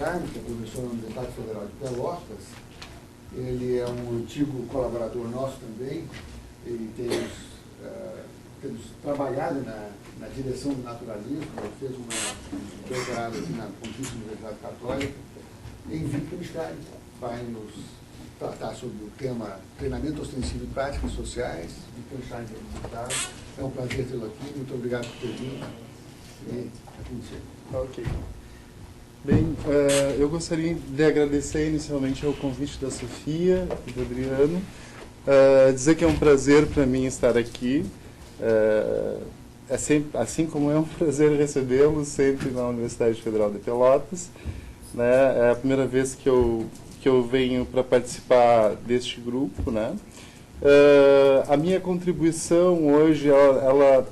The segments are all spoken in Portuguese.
Jaime, que é professor na Universidade Federal de Pelotas. Ele é um antigo colaborador nosso também. Ele temos trabalhado na direção do naturalismo. Ele fez um doutorado aqui na Pontifícia Universidade Católica. Em Wittgenstein, vai nos tratar sobre o tema treinamento ostensivo e práticas sociais. Wittgenstein é deputado. É um prazer tê-lo aqui. Muito obrigado por ter vindo. E é com você. Ok. Bem, eu gostaria de agradecer inicialmente ao convite da Sofia e do Adriano, dizer que é um prazer para mim estar aqui, assim como é um prazer recebê-los sempre na Universidade Federal de Pelotas, né? É a primeira vez que eu venho para participar deste grupo, né? A minha contribuição hoje, ela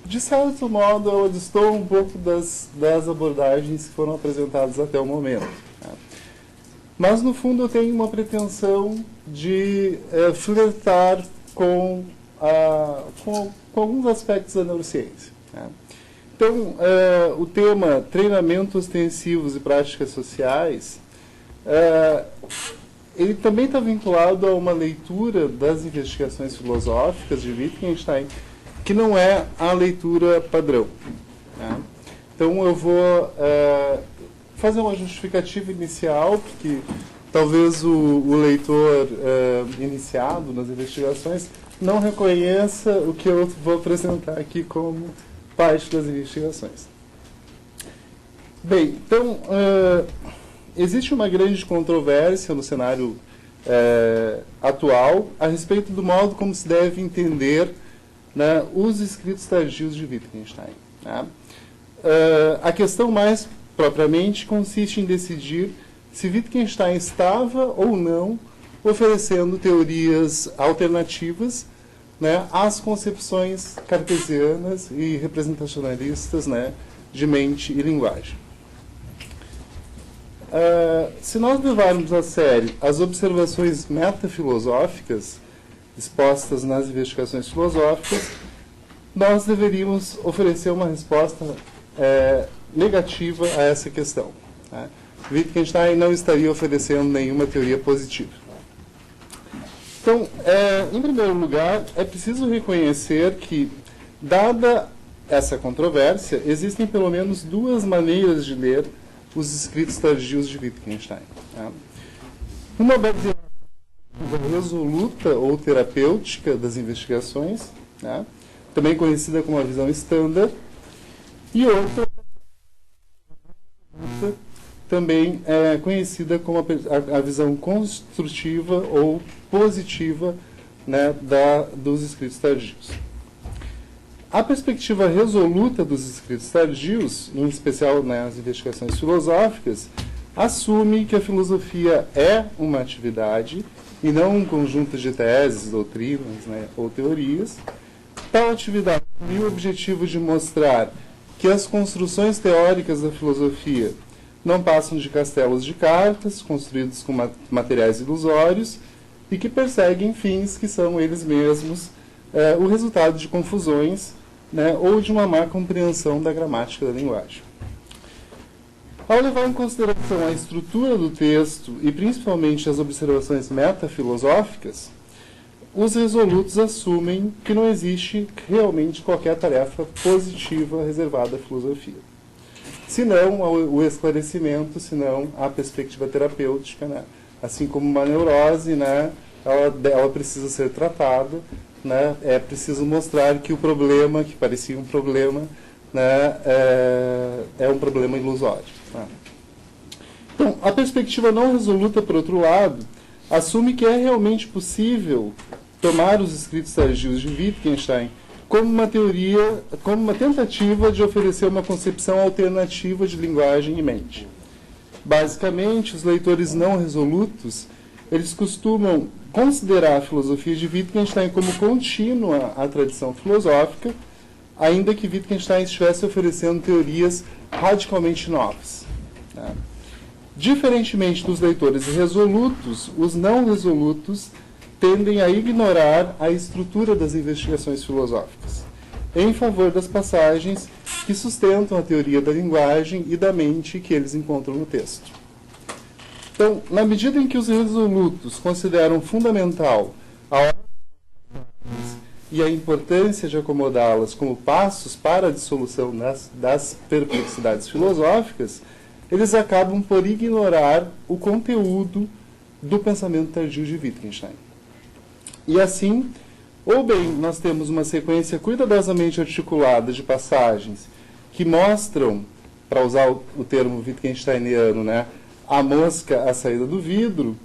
de certo modo, eu destoa um pouco das abordagens que foram apresentadas até o momento. Né? Mas, no fundo, eu tenho uma pretensão de flertar com alguns aspectos da neurociência. Né? Então, o tema treinamento ostensivos e práticas sociais, ele também está vinculado a uma leitura das investigações filosóficas de Wittgenstein, que não é a leitura padrão. Né? Então, eu vou fazer uma justificativa inicial, porque talvez o leitor iniciado nas investigações não reconheça o que eu vou apresentar aqui como parte das investigações. Bem, então, existe uma grande controvérsia no cenário atual a respeito do modo como se deve entender, né, os escritos tardios de Wittgenstein. Né? A questão mais propriamente consiste em decidir se Wittgenstein estava ou não oferecendo teorias alternativas, né, às concepções cartesianas e representacionalistas, né, de mente e linguagem. Se nós levarmos a sério as observações metafilosóficas expostas nas investigações filosóficas, nós deveríamos oferecer uma resposta negativa a essa questão. Né? Wittgenstein não estaria oferecendo nenhuma teoria positiva. Então, em primeiro lugar, é preciso reconhecer que, dada essa controvérsia, existem pelo menos duas maneiras de ler os escritos tardios de Wittgenstein. Né? Uma baseada resoluta ou terapêutica das investigações, né? Também conhecida como a visão standard, e outra também conhecida como a visão construtiva ou positiva, né, dos escritos tardios. A perspectiva resoluta dos escritos tardios, em especial nas investigações filosóficas, assume que a filosofia é uma atividade e não um conjunto de teses, doutrinas, né, ou teorias. Tal atividade tem o objetivo de mostrar que as construções teóricas da filosofia não passam de castelos de cartas, construídos com materiais ilusórios, e que perseguem fins que são eles mesmos o resultado de confusões, né, ou de uma má compreensão da gramática da linguagem. Ao levar em consideração a estrutura do texto e principalmente as observações metafilosóficas, os resolutos assumem que não existe realmente qualquer tarefa positiva reservada à filosofia. Senão o esclarecimento, senão a perspectiva terapêutica, né? Assim como uma neurose, né? ela precisa ser tratada, né? É preciso mostrar que o problema, que parecia um problema, né? É um problema ilusório. Né? Então, a perspectiva não resoluta, por outro lado, assume que é realmente possível tomar os escritos tardios de Wittgenstein como uma teoria, como uma tentativa de oferecer uma concepção alternativa de linguagem e mente. Basicamente, os leitores não resolutos, eles costumam considerar a filosofia de Wittgenstein como contínua à tradição filosófica, ainda que Wittgenstein estivesse oferecendo teorias radicalmente novas. Né? Diferentemente dos leitores resolutos, os não resolutos tendem a ignorar a estrutura das investigações filosóficas, em favor das passagens que sustentam a teoria da linguagem e da mente que eles encontram no texto. Então, na medida em que os resolutos consideram fundamental a ordem e a importância de acomodá-las como passos para a dissolução das perplexidades filosóficas, eles acabam por ignorar o conteúdo do pensamento tardio de Wittgenstein. E assim, ou bem nós temos uma sequência cuidadosamente articulada de passagens que mostram, para usar o termo wittgensteiniano, né, a mosca à saída do vidro,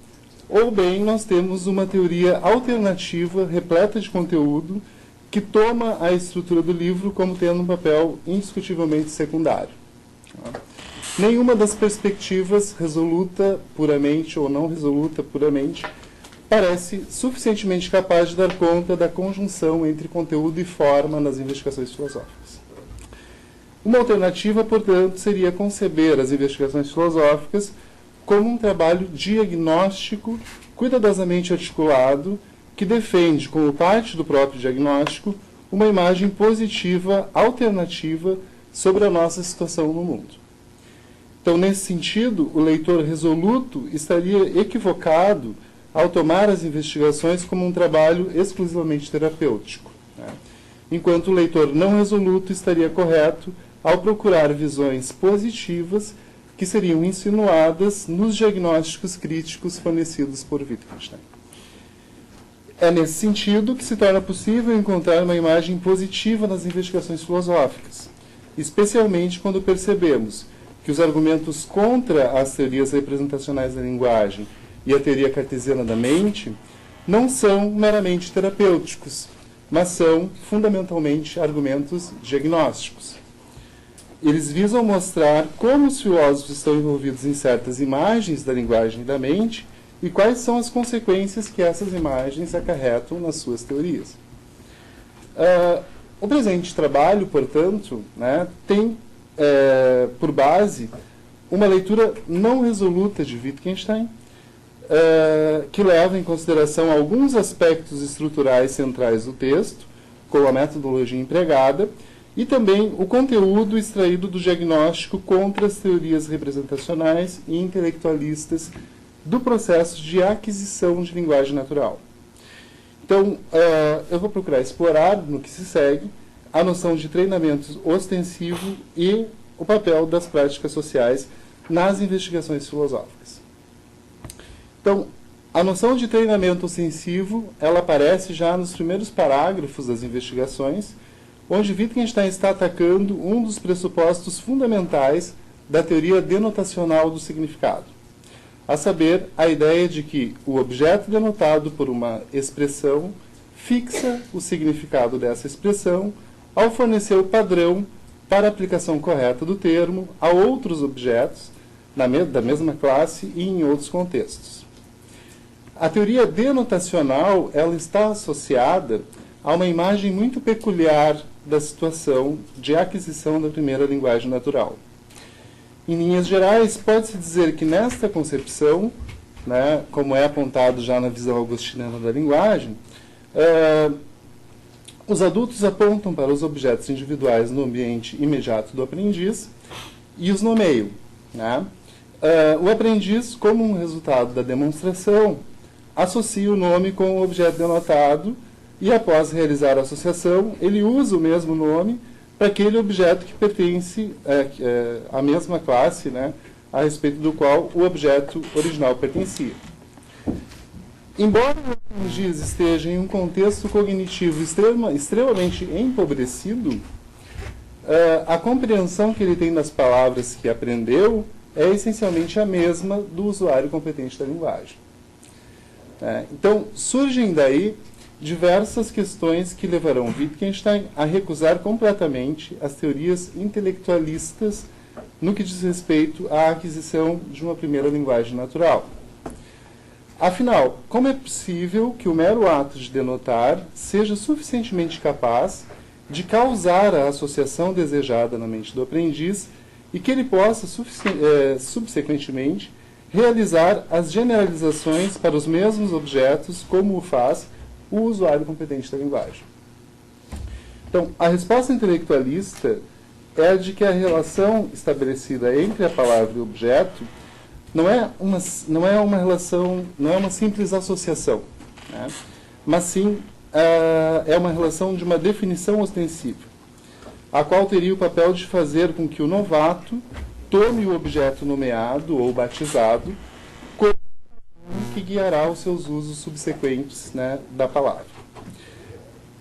ou bem nós temos uma teoria alternativa, repleta de conteúdo, que toma a estrutura do livro como tendo um papel indiscutivelmente secundário. Nenhuma das perspectivas, resoluta puramente ou não resoluta puramente, parece suficientemente capaz de dar conta da conjunção entre conteúdo e forma nas investigações filosóficas. Uma alternativa, portanto, seria conceber as investigações filosóficas como um trabalho diagnóstico cuidadosamente articulado que defende, como parte do próprio diagnóstico, uma imagem positiva, alternativa sobre a nossa situação no mundo. Então, nesse sentido, o leitor resoluto estaria equivocado ao tomar as investigações como um trabalho exclusivamente terapêutico, né? Enquanto o leitor não resoluto estaria correto ao procurar visões positivas que seriam insinuadas nos diagnósticos críticos fornecidos por Wittgenstein. É nesse sentido que se torna possível encontrar uma imagem positiva nas investigações filosóficas, especialmente quando percebemos que os argumentos contra as teorias representacionais da linguagem e a teoria cartesiana da mente não são meramente terapêuticos, mas são fundamentalmente argumentos diagnósticos. Eles visam mostrar como os filósofos estão envolvidos em certas imagens da linguagem e da mente e quais são as consequências que essas imagens acarretam nas suas teorias. O presente trabalho, portanto, né, tem por base uma leitura não resoluta de Wittgenstein, que leva em consideração alguns aspectos estruturais centrais do texto, como a metodologia empregada, e também o conteúdo extraído do diagnóstico contra as teorias representacionais e intelectualistas do processo de aquisição de linguagem natural. Então, eu vou procurar explorar, no que se segue, a noção de treinamento ostensivo e o papel das práticas sociais nas investigações filosóficas. Então, a noção de treinamento ostensivo, ela aparece já nos primeiros parágrafos das investigações, onde Wittgenstein está atacando um dos pressupostos fundamentais da teoria denotacional do significado, a saber, a ideia de que o objeto denotado por uma expressão fixa o significado dessa expressão ao fornecer o padrão para a aplicação correta do termo a outros objetos da mesma classe e em outros contextos. A teoria denotacional, ela está associada a uma imagem muito peculiar da situação de aquisição da primeira linguagem natural. Em linhas gerais, pode-se dizer que nesta concepção, né, como é apontado já na visão augustiniana da linguagem, os adultos apontam para os objetos individuais no ambiente imediato do aprendiz e os nomeiam, né? O aprendiz, como um resultado da demonstração, associa o nome com o objeto denotado e, após realizar a associação, ele usa o mesmo nome para aquele objeto que pertence à mesma classe, né, a respeito do qual o objeto original pertencia. Embora o aprendiz esteja em um contexto cognitivo extremamente empobrecido, a compreensão que ele tem das palavras que aprendeu é essencialmente a mesma do usuário competente da linguagem. Então, surgem daí diversas questões que levarão Wittgenstein a recusar completamente as teorias intelectualistas no que diz respeito à aquisição de uma primeira linguagem natural. Afinal, como é possível que o mero ato de denotar seja suficientemente capaz de causar a associação desejada na mente do aprendiz e que ele possa, subsequentemente, realizar as generalizações para os mesmos objetos, como o faz o usuário competente da linguagem? Então, a resposta intelectualista é a de que a relação estabelecida entre a palavra e o objeto não é uma relação, não é uma simples associação, né? Mas sim é uma relação de uma definição ostensiva, a qual teria o papel de fazer com que o novato tome o objeto nomeado ou batizado como que guiará os seus usos subsequentes, né, da palavra.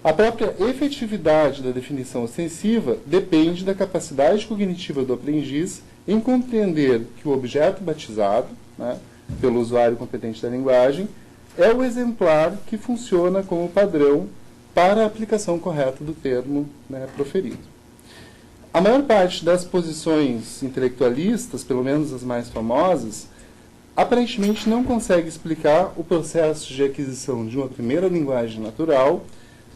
A própria efetividade da definição ostensiva depende da capacidade cognitiva do aprendiz em compreender que o objeto batizado, né, pelo usuário competente da linguagem, é o exemplar que funciona como padrão para a aplicação correta do termo, né, proferido. A maior parte das posições intelectualistas, pelo menos as mais famosas, aparentemente não consegue explicar o processo de aquisição de uma primeira linguagem natural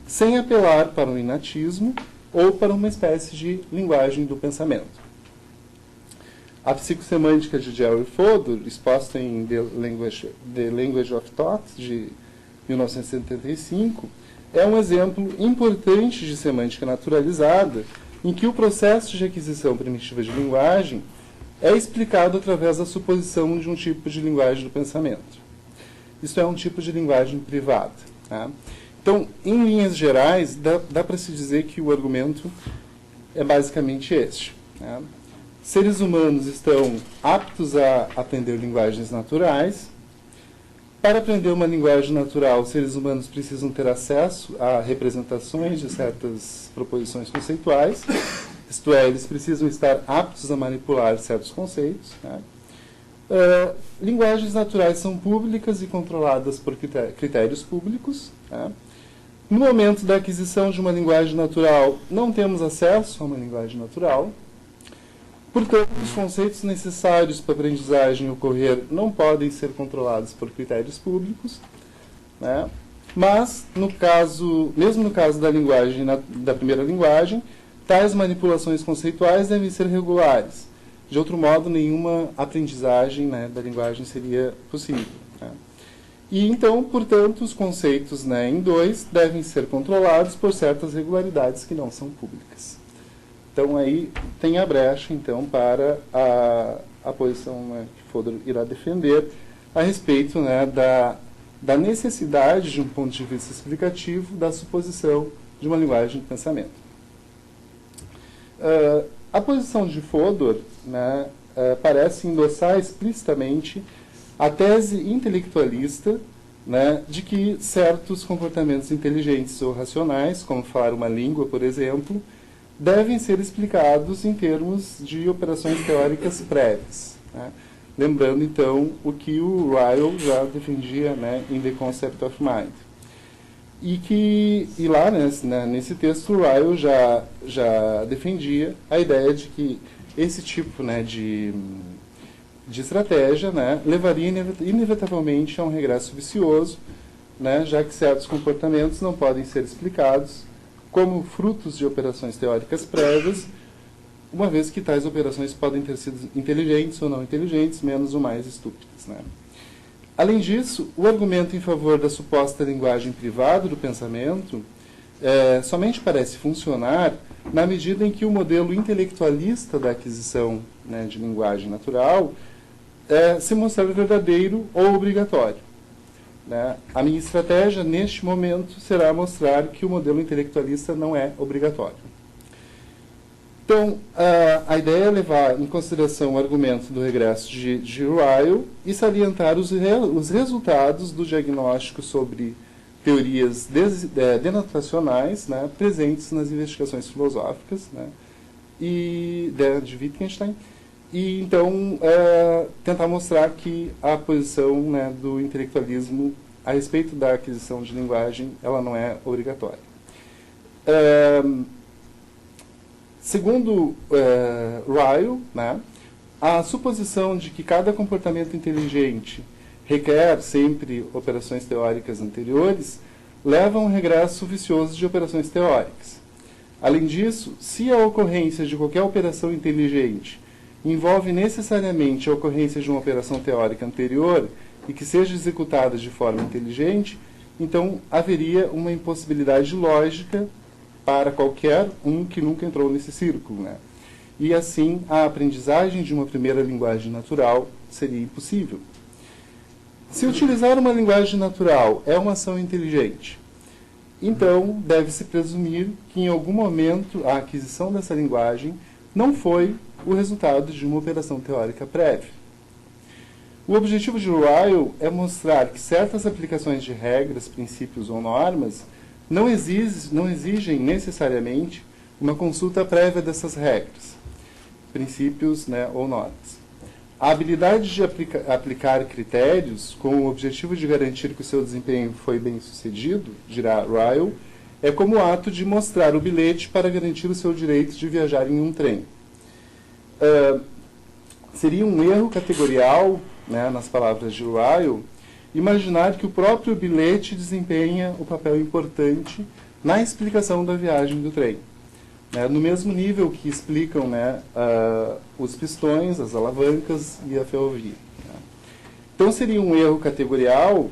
sem apelar para o inatismo ou para uma espécie de linguagem do pensamento. A psicossemântica de Jerry Fodor, exposta em The Language of Thought, de 1975, é um exemplo importante de semântica naturalizada, em que o processo de aquisição primitiva de linguagem é explicado através da suposição de um tipo de linguagem do pensamento. Isso é um tipo de linguagem privada. Tá? Então, em linhas gerais, dá para se dizer que o argumento é basicamente este. Né? Seres humanos estão aptos a aprender linguagens naturais. Para aprender uma linguagem natural, seres humanos precisam ter acesso a representações de certas proposições conceituais, isto é, eles precisam estar aptos a manipular certos conceitos. Né? Linguagens naturais são públicas e controladas por critérios públicos. Né? No momento da aquisição de uma linguagem natural, não temos acesso a uma linguagem natural. Portanto, os conceitos necessários para a aprendizagem ocorrer não podem ser controlados por critérios públicos. Né? Mas, mesmo no caso da linguagem, da primeira linguagem, tais manipulações conceituais devem ser regulares. De outro modo, nenhuma aprendizagem, né, da linguagem seria possível. Né? E então, portanto, os conceitos, né, em 2 devem ser controlados por certas regularidades que não são públicas. Então, aí tem a brecha, então, para a posição, né, que Fodor irá defender a respeito, né, da necessidade, de um ponto de vista explicativo, da suposição de uma linguagem de pensamento. A posição de Fodor, né, parece endossar explicitamente a tese intelectualista, né, de que certos comportamentos inteligentes ou racionais, como falar uma língua, por exemplo, devem ser explicados em termos de operações teóricas prévias. Né? Lembrando, então, o que o Ryle já defendia, né, em The Concept of Mind. E lá, nesse texto, o Ryle já defendia a ideia de que esse tipo, né, de estratégia, né, levaria inevitavelmente a um regresso vicioso, né, já que certos comportamentos não podem ser explicados como frutos de operações teóricas prévias, uma vez que tais operações podem ter sido inteligentes ou não inteligentes, menos ou mais estúpidas. Né? Além disso, o argumento em favor da suposta linguagem privada do pensamento somente parece funcionar na medida em que o modelo intelectualista da aquisição, né, de linguagem natural se mostrar verdadeiro ou obrigatório. Né? A minha estratégia, neste momento, será mostrar que o modelo intelectualista não é obrigatório. Então, a ideia é levar em consideração o argumento do regresso de Ryle e salientar os resultados do diagnóstico sobre teorias denotacionais, né, presentes nas investigações filosóficas, né, de Wittgenstein, e então tentar mostrar que a posição, né, do intelectualismo a respeito da aquisição de linguagem ela não é obrigatória. Segundo Ryle, né, a suposição de que cada comportamento inteligente requer sempre operações teóricas anteriores leva a um regresso vicioso de operações teóricas. Além disso, se a ocorrência de qualquer operação inteligente envolve necessariamente a ocorrência de uma operação teórica anterior e que seja executada de forma inteligente, então haveria uma impossibilidade lógica para qualquer um que nunca entrou nesse círculo. Né? e assim a aprendizagem de uma primeira linguagem natural seria impossível. Se utilizar uma linguagem natural é uma ação inteligente, então deve-se presumir que em algum momento a aquisição dessa linguagem não foi o resultado de uma operação teórica prévia. O objetivo de Ryle é mostrar que certas aplicações de regras, princípios ou normas não exigem necessariamente uma consulta prévia dessas regras, princípios, ou normas. A habilidade de aplicar critérios com o objetivo de garantir que o seu desempenho foi bem sucedido, dirá Ryle, é como o ato de mostrar o bilhete para garantir o seu direito de viajar em um trem. Seria um erro categorial, nas palavras de Ryle, imaginar que o próprio bilhete desempenha o papel importante na explicação da viagem do trem. No mesmo nível que explicam os pistões, as alavancas e a ferrovia. Então seria um erro categorial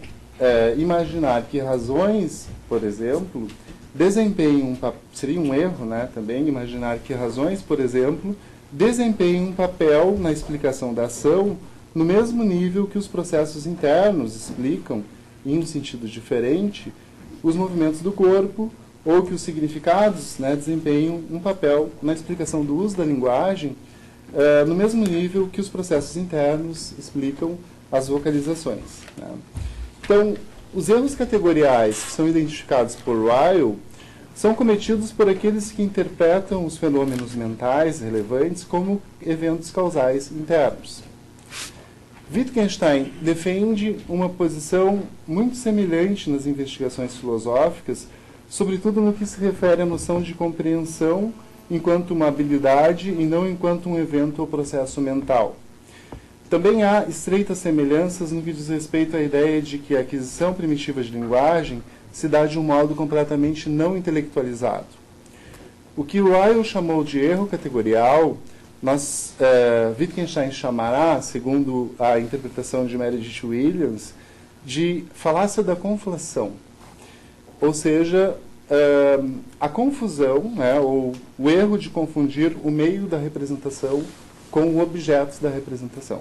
imaginar que razões, por exemplo, seria um erro também imaginar que razões, por exemplo, desempenham um papel na explicação da ação no mesmo nível que os processos internos explicam, em um sentido diferente, os movimentos do corpo, ou que os significados desempenham um papel na explicação do uso da linguagem no mesmo nível que os processos internos explicam as vocalizações. Então, os erros categoriais que são identificados por Ryle são cometidos por aqueles que interpretam os fenômenos mentais relevantes como eventos causais internos. Wittgenstein defende uma posição muito semelhante nas investigações filosóficas, sobretudo no que se refere à noção de compreensão enquanto uma habilidade e não enquanto um evento ou processo mental. Também há estreitas semelhanças no que diz respeito à ideia de que a aquisição primitiva de linguagem se dá de um modo completamente não intelectualizado. O que Ryle chamou de erro categorial, Wittgenstein chamará, segundo a interpretação de Meredith Williams, de falácia da conflação. Ou seja, a confusão, ou o erro de confundir o meio da representação com o objeto da representação.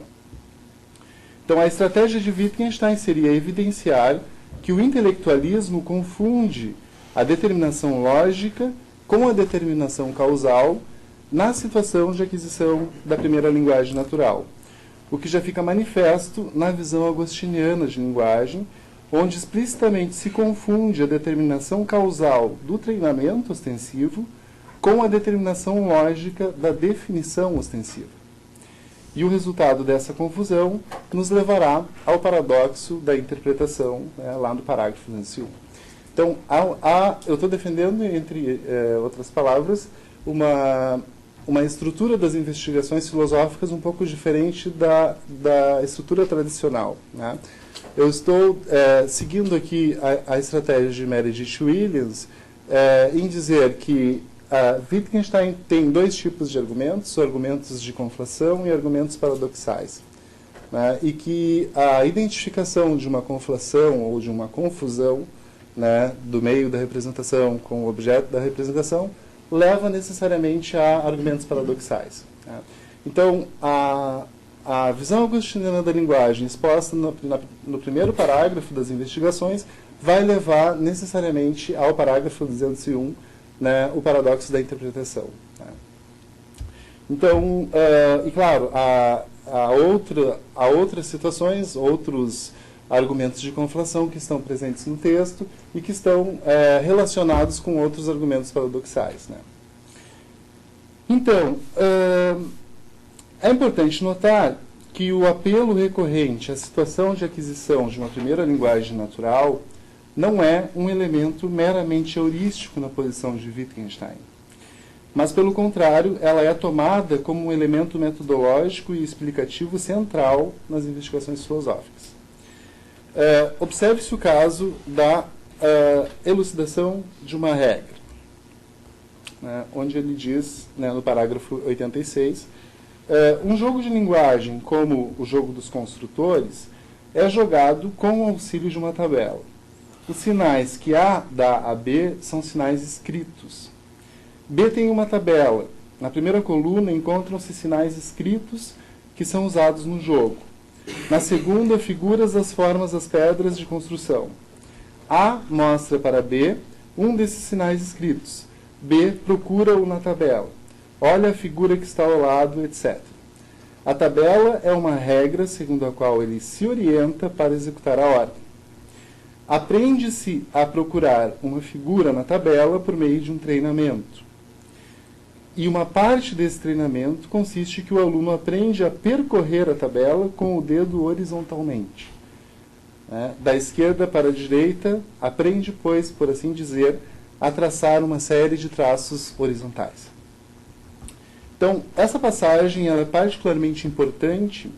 Então, a estratégia de Wittgenstein seria evidenciar que o intelectualismo confunde a determinação lógica com a determinação causal na situação de aquisição da primeira linguagem natural, o que já fica manifesto na visão agostiniana de linguagem, onde explicitamente se confunde a determinação causal do treinamento ostensivo com a determinação lógica da definição ostensiva. E o resultado dessa confusão nos levará ao paradoxo da interpretação, lá no parágrafo 201. Então, eu estou defendendo, entre outras palavras, uma estrutura das investigações filosóficas um pouco diferente da estrutura tradicional. Eu estou seguindo aqui a estratégia de Meredith Williams em dizer que Wittgenstein tem dois tipos de argumentos, argumentos de conflação e argumentos paradoxais. E que a identificação de uma conflação ou de uma confusão do meio da representação com o objeto da representação leva necessariamente a argumentos paradoxais. Então, a visão agostiniana da linguagem exposta no primeiro parágrafo das investigações vai levar necessariamente ao parágrafo 201, o paradoxo da interpretação. Então, e claro, há outras situações, outros argumentos de conflação que estão presentes no texto e que estão relacionados com outros argumentos paradoxais. Então, é importante notar que o apelo recorrente à situação de aquisição de uma primeira linguagem natural não é um elemento meramente heurístico na posição de Wittgenstein, mas, pelo contrário, ela é tomada como um elemento metodológico e explicativo central nas investigações filosóficas. Observe-se o caso da elucidação de uma regra, onde ele diz, no parágrafo 86, um jogo de linguagem, como o jogo dos construtores, é jogado com o auxílio de uma tabela. Os sinais que A dá a B são sinais escritos. B tem uma tabela Na primeira coluna encontram-se sinais escritos que são usados no jogo. Na segunda, figuras das formas das pedras de construção. A mostra para B um desses sinais escritos. B procura-o na tabela. Olha a figura que está ao lado, etc. A tabela é uma regra segundo a qual ele se orienta para executar a ordem. Aprende-se a procurar uma figura na tabela por meio de um treinamento. E uma parte desse treinamento consiste que o aluno aprende a percorrer a tabela com o dedo horizontalmente. Da esquerda para a direita, aprende, pois, por assim dizer, a traçar uma série de traços horizontais. Então, essa passagem ela é particularmente importante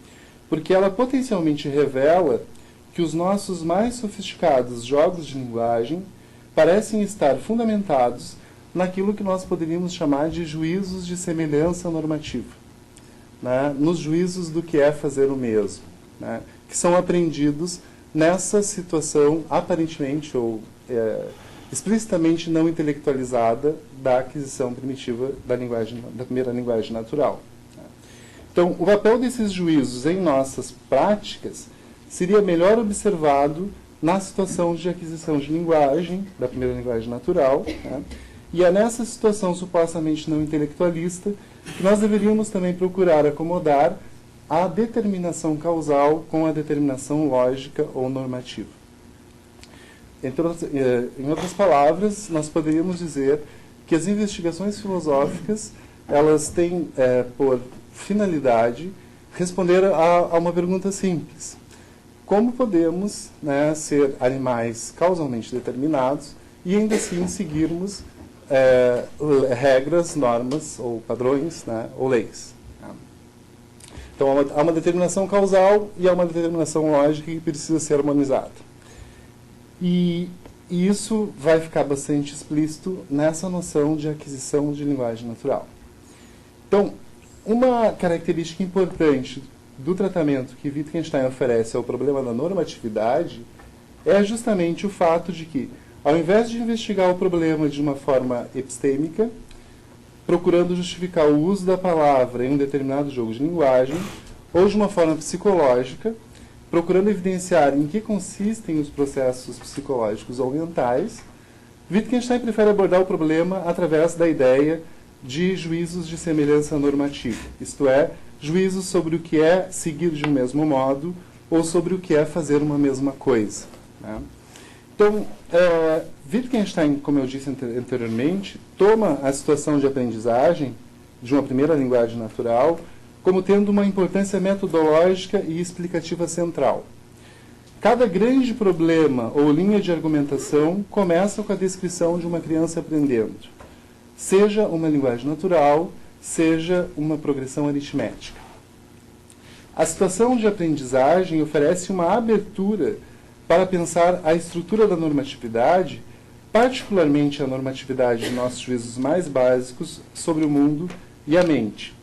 porque ela potencialmente revela que os nossos mais sofisticados jogos de linguagem parecem estar fundamentados naquilo que nós poderíamos chamar de juízos de semelhança normativa, nos juízos do que é fazer o mesmo, que são aprendidos nessa situação aparentemente ou explicitamente não intelectualizada da aquisição primitiva da primeira linguagem natural. Então, o papel desses juízos em nossas práticas seria melhor observado na situação de aquisição de linguagem, da primeira linguagem natural, e é nessa situação supostamente não intelectualista que nós deveríamos também procurar acomodar a determinação causal com a determinação lógica ou normativa. Em outras palavras, nós poderíamos dizer que as investigações filosóficas elas têm por finalidade responder a uma pergunta simples. Como podemos ser animais causalmente determinados e ainda assim seguirmos regras, normas ou padrões, ou leis? Então, há uma determinação causal e há uma determinação lógica que precisa ser harmonizada. E isso vai ficar bastante explícito nessa noção de aquisição de linguagem natural. Então, uma característica importante do tratamento que Wittgenstein oferece ao problema da normatividade é justamente o fato de que, ao invés de investigar o problema de uma forma epistêmica, procurando justificar o uso da palavra em um determinado jogo de linguagem, ou de uma forma psicológica, procurando evidenciar em que consistem os processos psicológicos ou mentais, Wittgenstein prefere abordar o problema através da ideia de juízos de semelhança normativa, isto é, juízos sobre o que é seguir de um mesmo modo ou sobre o que é fazer uma mesma coisa. Então, Wittgenstein, como eu disse anteriormente, toma a situação de aprendizagem de uma primeira linguagem natural como tendo uma importância metodológica e explicativa central. Cada grande problema ou linha de argumentação começa com a descrição de uma criança aprendendo, seja uma linguagem natural, seja uma progressão aritmética. A situação de aprendizagem oferece uma abertura para pensar a estrutura da normatividade, particularmente a normatividade de nossos juízos mais básicos sobre o mundo e a mente.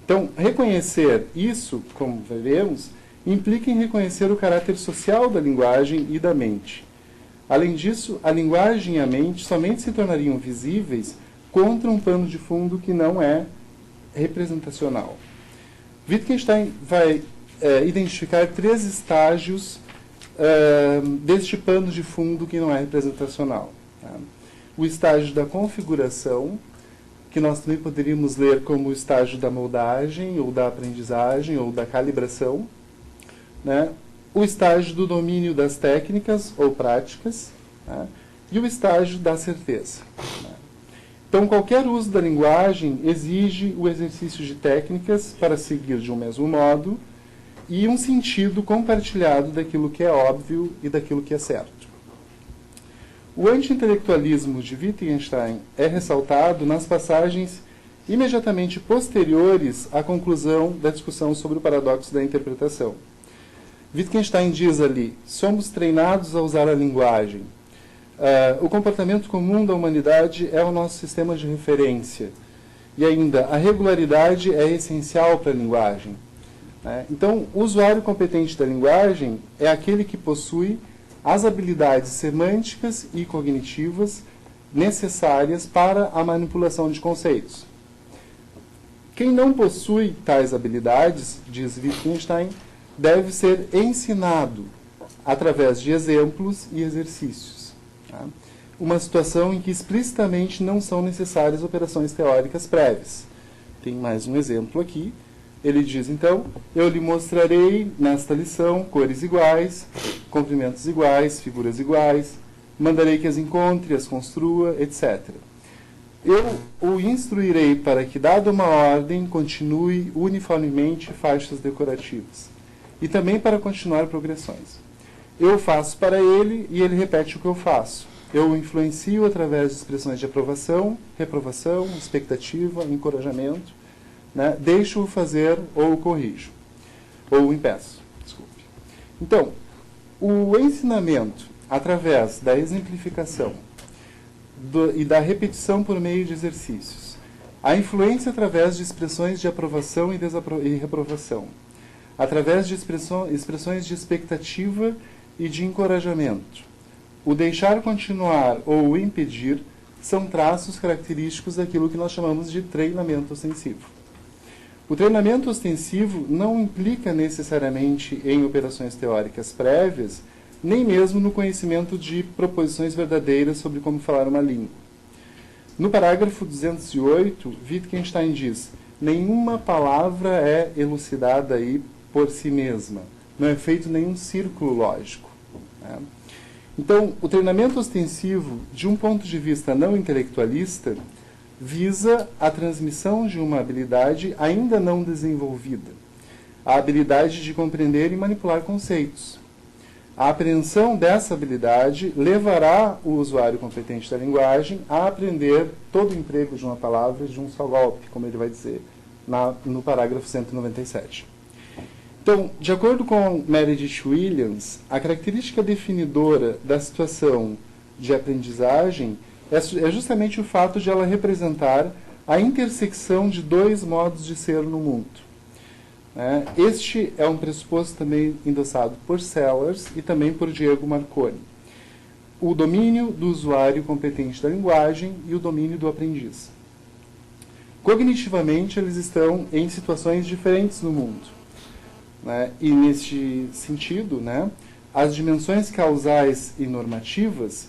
Então, reconhecer isso, como veremos, implica em reconhecer o caráter social da linguagem e da mente. Além disso, a linguagem e a mente somente se tornariam visíveis contra um pano de fundo que não é representacional. Wittgenstein vai identificar 3 estágios deste pano de fundo que não é representacional. O estágio da configuração, que nós também poderíamos ler como o estágio da moldagem, ou da aprendizagem, ou da calibração. O estágio do domínio das técnicas ou práticas, e o estágio da certeza. Então, qualquer uso da linguagem exige o exercício de técnicas para seguir de um mesmo modo e um sentido compartilhado daquilo que é óbvio e daquilo que é certo. O anti-intelectualismo de Wittgenstein é ressaltado nas passagens imediatamente posteriores à conclusão da discussão sobre o paradoxo da interpretação. Wittgenstein diz ali: somos treinados a usar a linguagem. O comportamento comum da humanidade é o nosso sistema de referência. E ainda, a regularidade é essencial para a linguagem. Então, o usuário competente da linguagem é aquele que possui as habilidades semânticas e cognitivas necessárias para a manipulação de conceitos. Quem não possui tais habilidades, diz Wittgenstein, deve ser ensinado através de exemplos e exercícios. Tá? Uma situação em que explicitamente não são necessárias operações teóricas prévias. Tem mais um exemplo aqui. Ele diz, então, eu lhe mostrarei nesta lição cores iguais, comprimentos iguais, figuras iguais, mandarei que as encontre, as construa, etc. Eu o instruirei para que, dada uma ordem, continue uniformemente faixas decorativas. E também para continuar progressões. Eu faço para ele e ele repete o que eu faço. Eu o influencio através de expressões de aprovação, reprovação, expectativa, encorajamento. Né? Deixo-o fazer ou o corrijo. Ou o impeço. Desculpe. Então, o ensinamento através da exemplificação e da repetição por meio de exercícios, a influência através de expressões de aprovação e reprovação, através de expressões de expectativa e de encorajamento, o deixar continuar ou o impedir são traços característicos daquilo que nós chamamos de treinamento ostensivo. O treinamento ostensivo não implica necessariamente em operações teóricas prévias, nem mesmo no conhecimento de proposições verdadeiras sobre como falar uma língua. No parágrafo 208, Wittgenstein diz: nenhuma palavra é elucidada aí por si mesma, não é feito nenhum círculo lógico. Né? Então, o treinamento ostensivo, de um ponto de vista não intelectualista, visa a transmissão de uma habilidade ainda não desenvolvida, a habilidade de compreender e manipular conceitos. A apreensão dessa habilidade levará o usuário competente da linguagem a aprender todo o emprego de uma palavra de um só golpe, como ele vai dizer no parágrafo 197. Então, de acordo com Meredith Williams, a característica definidora da situação de aprendizagem é justamente o fato de ela representar a intersecção de dois modos de ser no mundo. Este é um pressuposto também endossado por Sellars e também por Diego Marconi. O domínio do usuário competente da linguagem e o domínio do aprendiz. Cognitivamente, eles estão em situações diferentes no mundo. E, neste sentido, as dimensões causais e normativas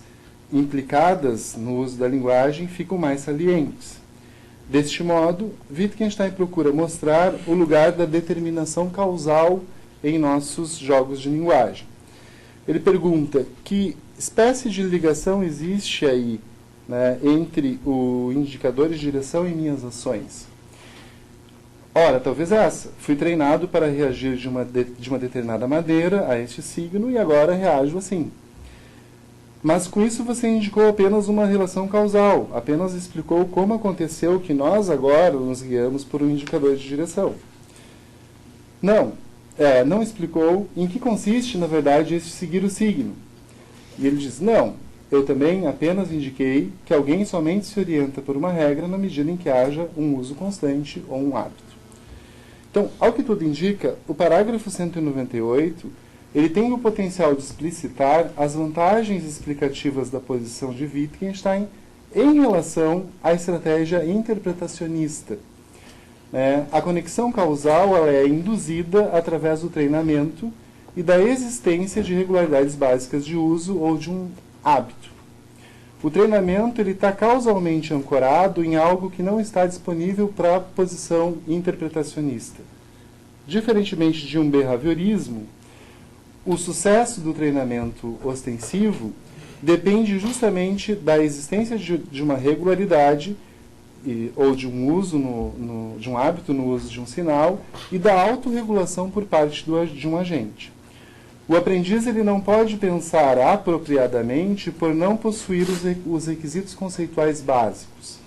implicadas no uso da linguagem ficam mais salientes. Deste modo, Wittgenstein procura mostrar o lugar da determinação causal em nossos jogos de linguagem. Ele pergunta que espécie de ligação existe aí entre o indicador de direção e minhas ações. Ora, talvez essa. Fui treinado para reagir de uma determinada maneira a este signo e agora reajo assim. Mas com isso você indicou apenas uma relação causal, apenas explicou como aconteceu que nós agora nos guiamos por um indicador de direção. Não explicou em que consiste, na verdade, este seguir o signo. E ele diz, não, eu também apenas indiquei que alguém somente se orienta por uma regra na medida em que haja um uso constante ou um hábito. Então, ao que tudo indica, o parágrafo 198 ele tem o potencial de explicitar as vantagens explicativas da posição de Wittgenstein em relação à estratégia interpretacionista. A conexão causal ela é induzida através do treinamento e da existência de regularidades básicas de uso ou de um hábito. O treinamento está causalmente ancorado em algo que não está disponível para a posição interpretacionista. Diferentemente de um behaviorismo, o sucesso do treinamento ostensivo depende justamente da existência de uma regularidade ou de um uso de um hábito no uso de um sinal e da autorregulação por parte de um agente. O aprendiz ele não pode pensar apropriadamente por não possuir os requisitos conceituais básicos,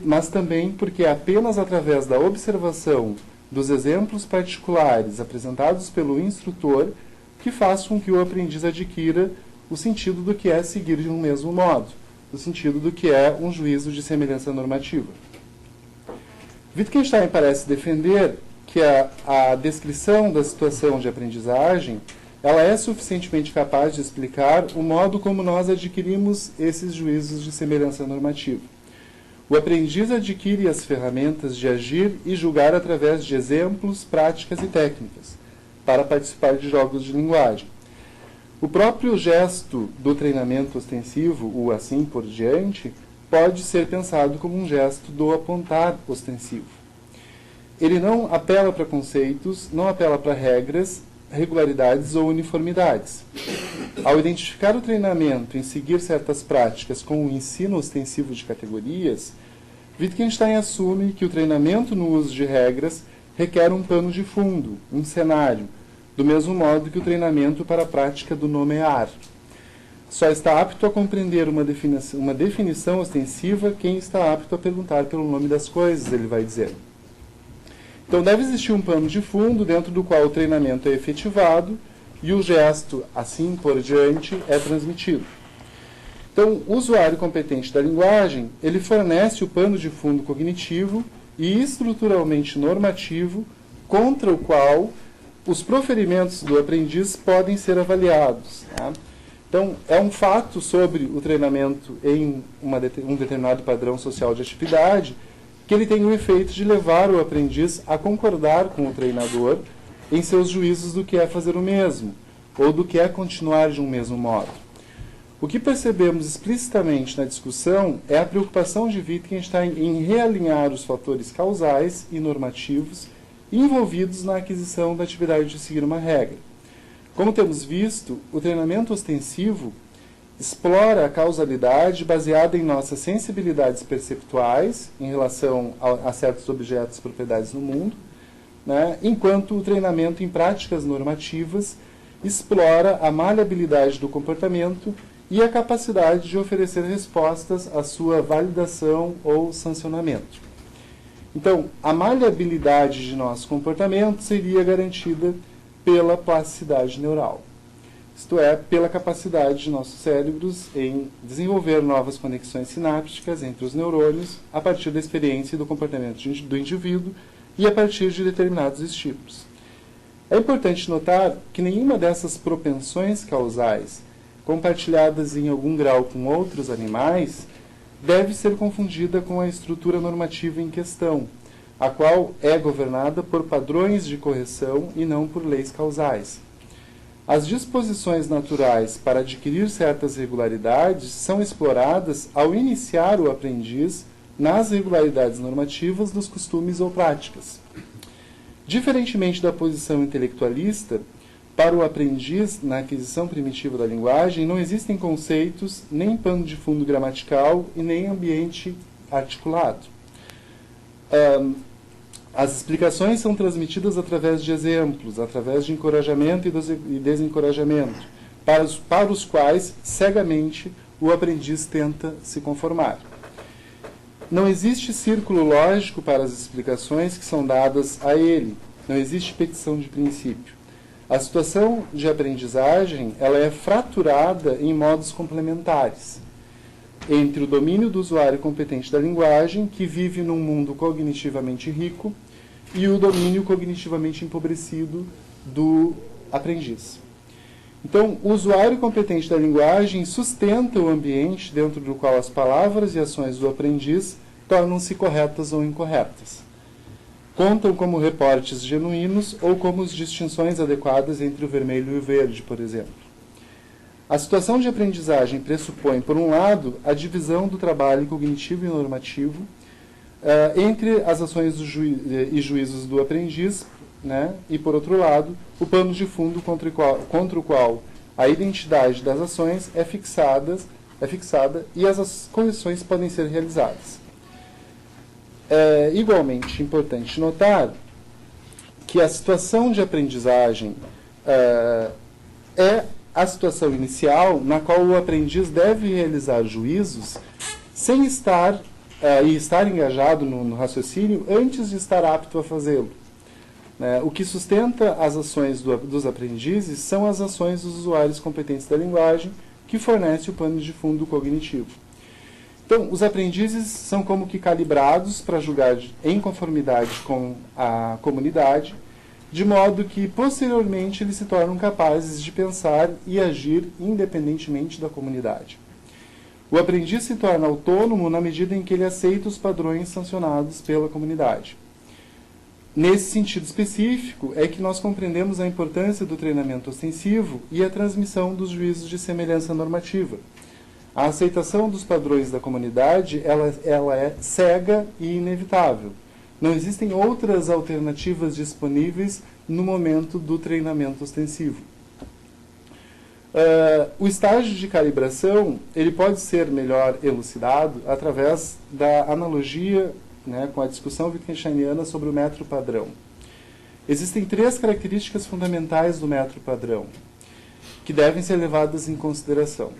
mas também porque é apenas através da observação dos exemplos particulares apresentados pelo instrutor que faz com que o aprendiz adquira o sentido do que é seguir de um mesmo modo, o sentido do que é um juízo de semelhança normativa. Wittgenstein parece defender que a descrição da situação de aprendizagem ela é suficientemente capaz de explicar o modo como nós adquirimos esses juízos de semelhança normativa. O aprendiz adquire as ferramentas de agir e julgar através de exemplos, práticas e técnicas, para participar de jogos de linguagem. O próprio gesto do treinamento ostensivo, o assim por diante, pode ser pensado como um gesto do apontar ostensivo. Ele não apela para conceitos, não apela para regras, regularidades ou uniformidades. Ao identificar o treinamento em seguir certas práticas com o ensino ostensivo de categorias, Wittgenstein assume que o treinamento no uso de regras requer um pano de fundo, um cenário, do mesmo modo que o treinamento para a prática do nomear. Só está apto a compreender uma definição ostensiva quem está apto a perguntar pelo nome das coisas, ele vai dizer. Então deve existir um pano de fundo dentro do qual o treinamento é efetivado e o gesto, assim por diante, é transmitido. Então, o usuário competente da linguagem, ele fornece o pano de fundo cognitivo e estruturalmente normativo contra o qual os proferimentos do aprendiz podem ser avaliados. Tá? Então, é um fato sobre o treinamento em um determinado padrão social de atividade que ele tem o efeito de levar o aprendiz a concordar com o treinador em seus juízos do que é fazer o mesmo, ou do que é continuar de um mesmo modo. O que percebemos explicitamente na discussão é a preocupação de Wittgenstein em realinhar os fatores causais e normativos envolvidos na aquisição da atividade de seguir uma regra. Como temos visto, o treinamento ostensivo explora a causalidade baseada em nossas sensibilidades perceptuais em relação a certos objetos e propriedades no mundo, né, enquanto o treinamento em práticas normativas explora a maleabilidade do comportamento e a capacidade de oferecer respostas à sua validação ou sancionamento. Então, a maleabilidade de nosso comportamento seria garantida pela plasticidade neural, isto é, pela capacidade de nossos cérebros em desenvolver novas conexões sinápticas entre os neurônios a partir da experiência e do comportamento do indivíduo e a partir de determinados estímulos. É importante notar que nenhuma dessas propensões causais, compartilhadas em algum grau com outros animais, deve ser confundida com a estrutura normativa em questão, a qual é governada por padrões de correção e não por leis causais. As disposições naturais para adquirir certas regularidades são exploradas ao iniciar o aprendiz nas regularidades normativas dos costumes ou práticas. Diferentemente da posição intelectualista, para o aprendiz, na aquisição primitiva da linguagem, não existem conceitos, nem pano de fundo gramatical e nem ambiente articulado. As explicações são transmitidas através de exemplos, através de encorajamento e desencorajamento, para os quais, cegamente, o aprendiz tenta se conformar. Não existe círculo lógico para as explicações que são dadas a ele. Não existe petição de princípio. A situação de aprendizagem ela é fraturada em modos complementares entre o domínio do usuário competente da linguagem, que vive num mundo cognitivamente rico, e o domínio cognitivamente empobrecido do aprendiz. Então, o usuário competente da linguagem sustenta o ambiente dentro do qual as palavras e ações do aprendiz tornam-se corretas ou incorretas. Contam como reportes genuínos ou como distinções adequadas entre o vermelho e o verde, por exemplo. A situação de aprendizagem pressupõe, por um lado, a divisão do trabalho cognitivo e normativo entre as ações e juízos do aprendiz, né, e, por outro lado, o pano de fundo contra o qual a identidade das ações é fixada e as correções podem ser realizadas. É igualmente importante notar que a situação de aprendizagem é a situação inicial na qual o aprendiz deve realizar juízos sem estar engajado no raciocínio antes de estar apto a fazê-lo. O que sustenta as ações dos aprendizes são as ações dos usuários competentes da linguagem, que fornece o pano de fundo cognitivo. Então, os aprendizes são como que calibrados para julgar em conformidade com a comunidade, de modo que, posteriormente, eles se tornam capazes de pensar e agir independentemente da comunidade. O aprendiz se torna autônomo na medida em que ele aceita os padrões sancionados pela comunidade. Nesse sentido específico, é que nós compreendemos a importância do treinamento ostensivo e a transmissão dos juízos de semelhança normativa. A aceitação dos padrões da comunidade, ela é cega e inevitável. Não existem outras alternativas disponíveis no momento do treinamento ostensivo. O estágio de calibração ele pode ser melhor elucidado através da analogia, né, com a discussão wittgensteiniana sobre o método padrão. Existem 3 características fundamentais do método padrão que devem ser levadas em consideração.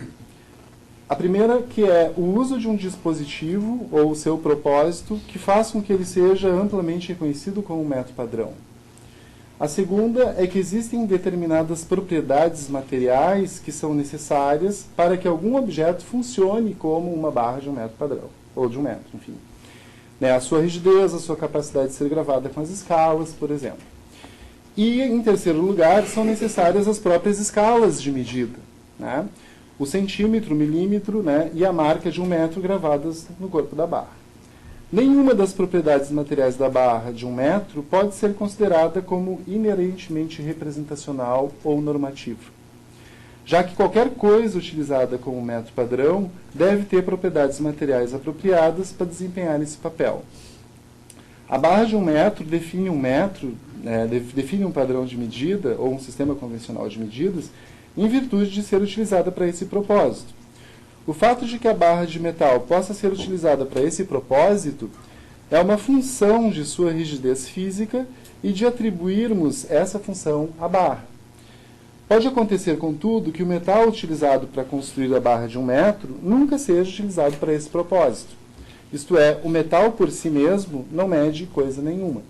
A primeira que é o uso de um dispositivo ou o seu propósito que faça com que ele seja amplamente reconhecido como método padrão. A segunda é que existem determinadas propriedades materiais que são necessárias para que algum objeto funcione como uma barra de um método padrão, ou de um método, enfim. A sua rigidez, a sua capacidade de ser gravada com as escalas, por exemplo. E, em terceiro lugar, são necessárias as próprias escalas de medida, né? O centímetro, o milímetro, né, e a marca de 1 metro gravadas no corpo da barra. Nenhuma das propriedades materiais da barra de 1 metro pode ser considerada como inerentemente representacional ou normativa, já que qualquer coisa utilizada como método padrão deve ter propriedades materiais apropriadas para desempenhar esse papel. A barra de 1 metro define define um padrão de medida ou um sistema convencional de medidas em virtude de ser utilizada para esse propósito. O fato de que a barra de metal possa ser utilizada para esse propósito é uma função de sua rigidez física e de atribuirmos essa função à barra. Pode acontecer, contudo, que o metal utilizado para construir a barra de 1 metro nunca seja utilizado para esse propósito. Isto é, o metal por si mesmo não mede coisa nenhuma.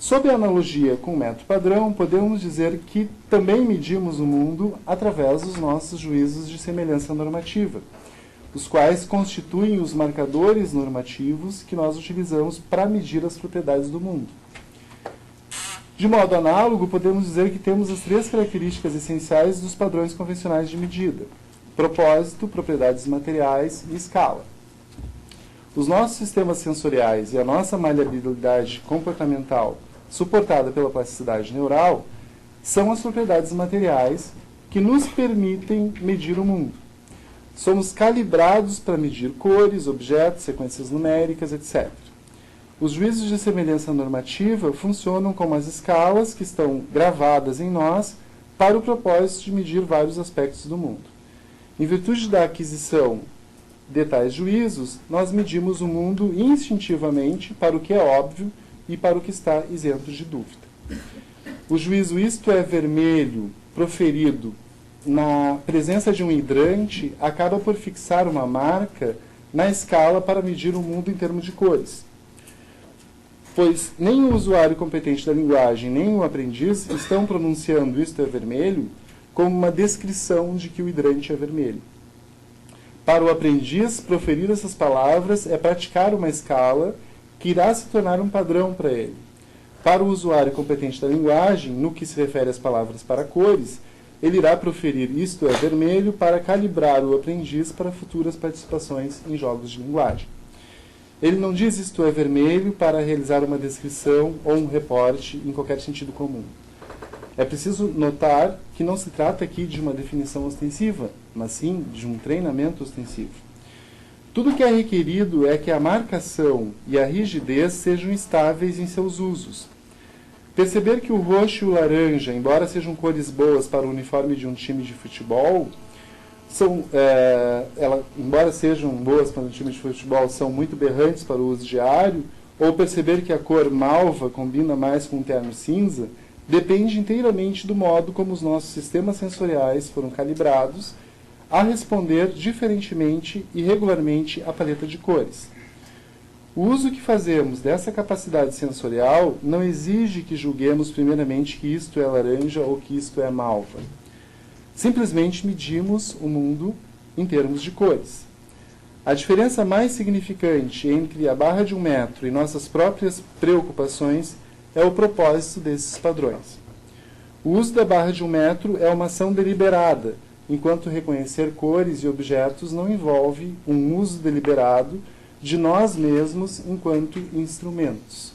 Sob a analogia com o método padrão, podemos dizer que também medimos o mundo através dos nossos juízos de semelhança normativa, os quais constituem os marcadores normativos que nós utilizamos para medir as propriedades do mundo. De modo análogo, podemos dizer que temos as 3 características essenciais dos padrões convencionais de medida: propósito, propriedades materiais e escala. Os nossos sistemas sensoriais e a nossa maleabilidade comportamental, suportada pela plasticidade neural, são as propriedades materiais que nos permitem medir o mundo. Somos calibrados para medir cores, objetos, sequências numéricas, etc. Os juízos de semelhança normativa funcionam como as escalas que estão gravadas em nós para o propósito de medir vários aspectos do mundo. Em virtude da aquisição de tais juízos, nós medimos o mundo instintivamente para o que é óbvio e para o que está isento de dúvida. O juízo isto é vermelho, proferido na presença de um hidrante, acaba por fixar uma marca na escala para medir o mundo em termos de cores. Pois nem o usuário competente da linguagem, nem o aprendiz estão pronunciando isto é vermelho como uma descrição de que o hidrante é vermelho. Para o aprendiz, proferir essas palavras é praticar uma escala que irá se tornar um padrão para ele. Para o usuário competente da linguagem, no que se refere às palavras para cores, ele irá proferir isto é vermelho para calibrar o aprendiz para futuras participações em jogos de linguagem. Ele não diz isto é vermelho para realizar uma descrição ou um reporte em qualquer sentido comum. É preciso notar que não se trata aqui de uma definição ostensiva, mas sim de um treinamento ostensivo. Tudo que é requerido é que a marcação e a rigidez sejam estáveis em seus usos. Perceber que o roxo e o laranja, embora sejam cores boas para o uniforme de um time de futebol, embora sejam boas para um time de futebol, são muito berrantes para o uso diário, ou perceber que a cor malva combina mais com um terno cinza, depende inteiramente do modo como os nossos sistemas sensoriais foram calibrados a responder diferentemente e regularmente à paleta de cores. O uso que fazemos dessa capacidade sensorial não exige que julguemos primeiramente que isto é laranja ou que isto é malva. Simplesmente medimos o mundo em termos de cores. A diferença mais significante entre a barra de 1 metro e nossas próprias preocupações é o propósito desses padrões. O uso da barra de 1 metro é uma ação deliberada, enquanto reconhecer cores e objetos não envolve um uso deliberado de nós mesmos enquanto instrumentos.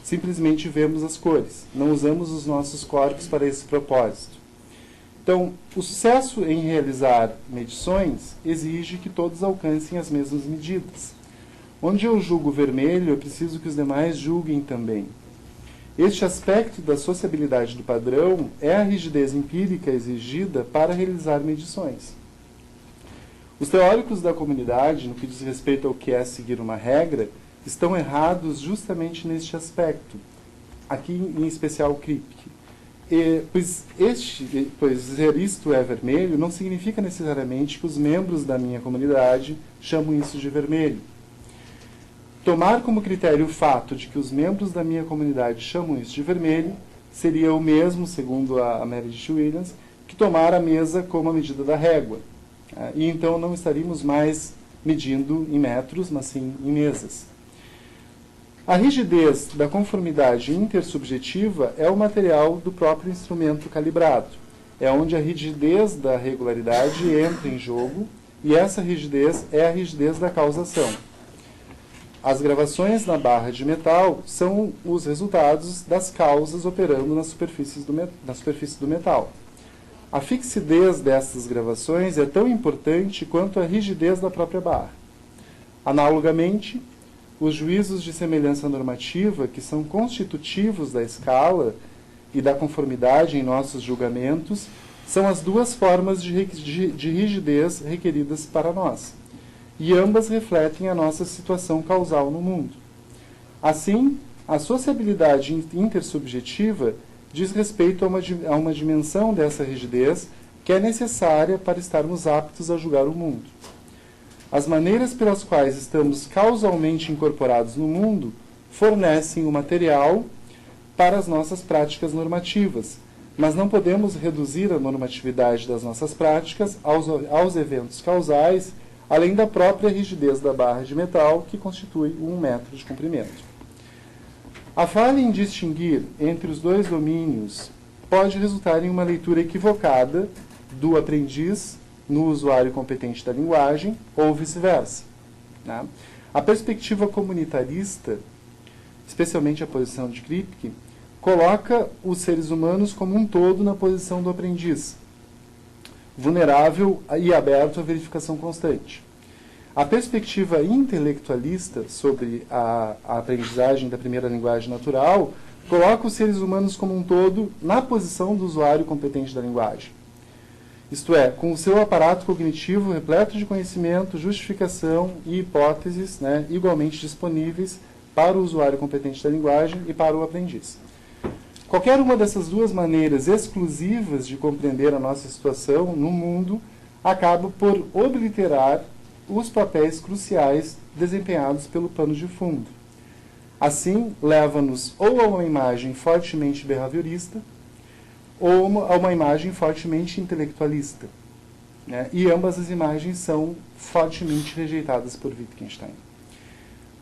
Simplesmente vemos as cores, não usamos os nossos corpos para esse propósito. Então, o sucesso em realizar medições exige que todos alcancem as mesmas medidas. Onde eu julgo vermelho, eu preciso que os demais julguem também. Este aspecto da sociabilidade do padrão é a rigidez empírica exigida para realizar medições. Os teóricos da comunidade, no que diz respeito ao que é seguir uma regra, estão errados justamente neste aspecto, aqui em especial o Kripke. Pois dizer isto é vermelho não significa necessariamente que os membros da minha comunidade chamam isso de vermelho. Tomar como critério o fato de que os membros da minha comunidade chamam isso de vermelho seria o mesmo, segundo a Meredith Williams, que tomar a mesa como a medida da régua. E então não estaríamos mais medindo em metros, mas sim em mesas. A rigidez da conformidade intersubjetiva é o material do próprio instrumento calibrado. É onde a rigidez da regularidade entra em jogo, e essa rigidez é a rigidez da causação. As gravações na barra de metal são os resultados das causas operando na superfície do metal. A fixidez dessas gravações é tão importante quanto a rigidez da própria barra. Analogamente, os juízos de semelhança normativa, que são constitutivos da escala e da conformidade em nossos julgamentos, são as duas formas de rigidez requeridas para nós, e ambas refletem a nossa situação causal no mundo. Assim, a sociabilidade intersubjetiva diz respeito a uma dimensão dessa rigidez que é necessária para estarmos aptos a julgar o mundo. As maneiras pelas quais estamos causalmente incorporados no mundo fornecem o material para as nossas práticas normativas, mas não podemos reduzir a normatividade das nossas práticas aos eventos causais, além da própria rigidez da barra de metal, que constitui 1 metro de comprimento. A falha em distinguir entre os dois domínios pode resultar em uma leitura equivocada do aprendiz no usuário competente da linguagem, ou vice-versa. Né? A perspectiva comunitarista, especialmente a posição de Kripke, coloca os seres humanos como um todo na posição do aprendiz, vulnerável e aberto à verificação constante. A perspectiva intelectualista sobre a aprendizagem da primeira linguagem natural coloca os seres humanos como um todo na posição do usuário competente da linguagem. Isto é, com o seu aparato cognitivo repleto de conhecimento, justificação e hipóteses, né, igualmente disponíveis para o usuário competente da linguagem e para o aprendiz. Qualquer uma dessas duas maneiras exclusivas de compreender a nossa situação no mundo acaba por obliterar os papéis cruciais desempenhados pelo pano de fundo. Assim, leva-nos ou a uma imagem fortemente behaviorista ou a uma imagem fortemente intelectualista. Né? E ambas as imagens são fortemente rejeitadas por Wittgenstein.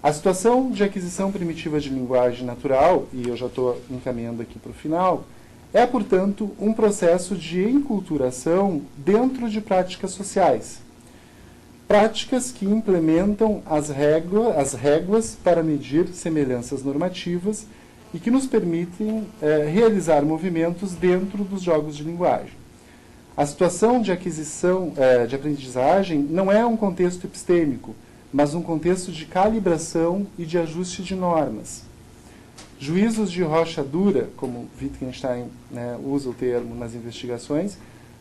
A situação de aquisição primitiva de linguagem natural, e eu já estou encaminhando aqui para o final, é, portanto, um processo de enculturação dentro de práticas sociais. Práticas que implementam as réguas para medir semelhanças normativas e que nos permitem realizar movimentos dentro dos jogos de linguagem. A situação de aquisição, de aprendizagem, não é um contexto epistêmico, mas um contexto de calibração e de ajuste de normas. Juízos de rocha dura, como Wittgenstein, né, usa o termo nas investigações,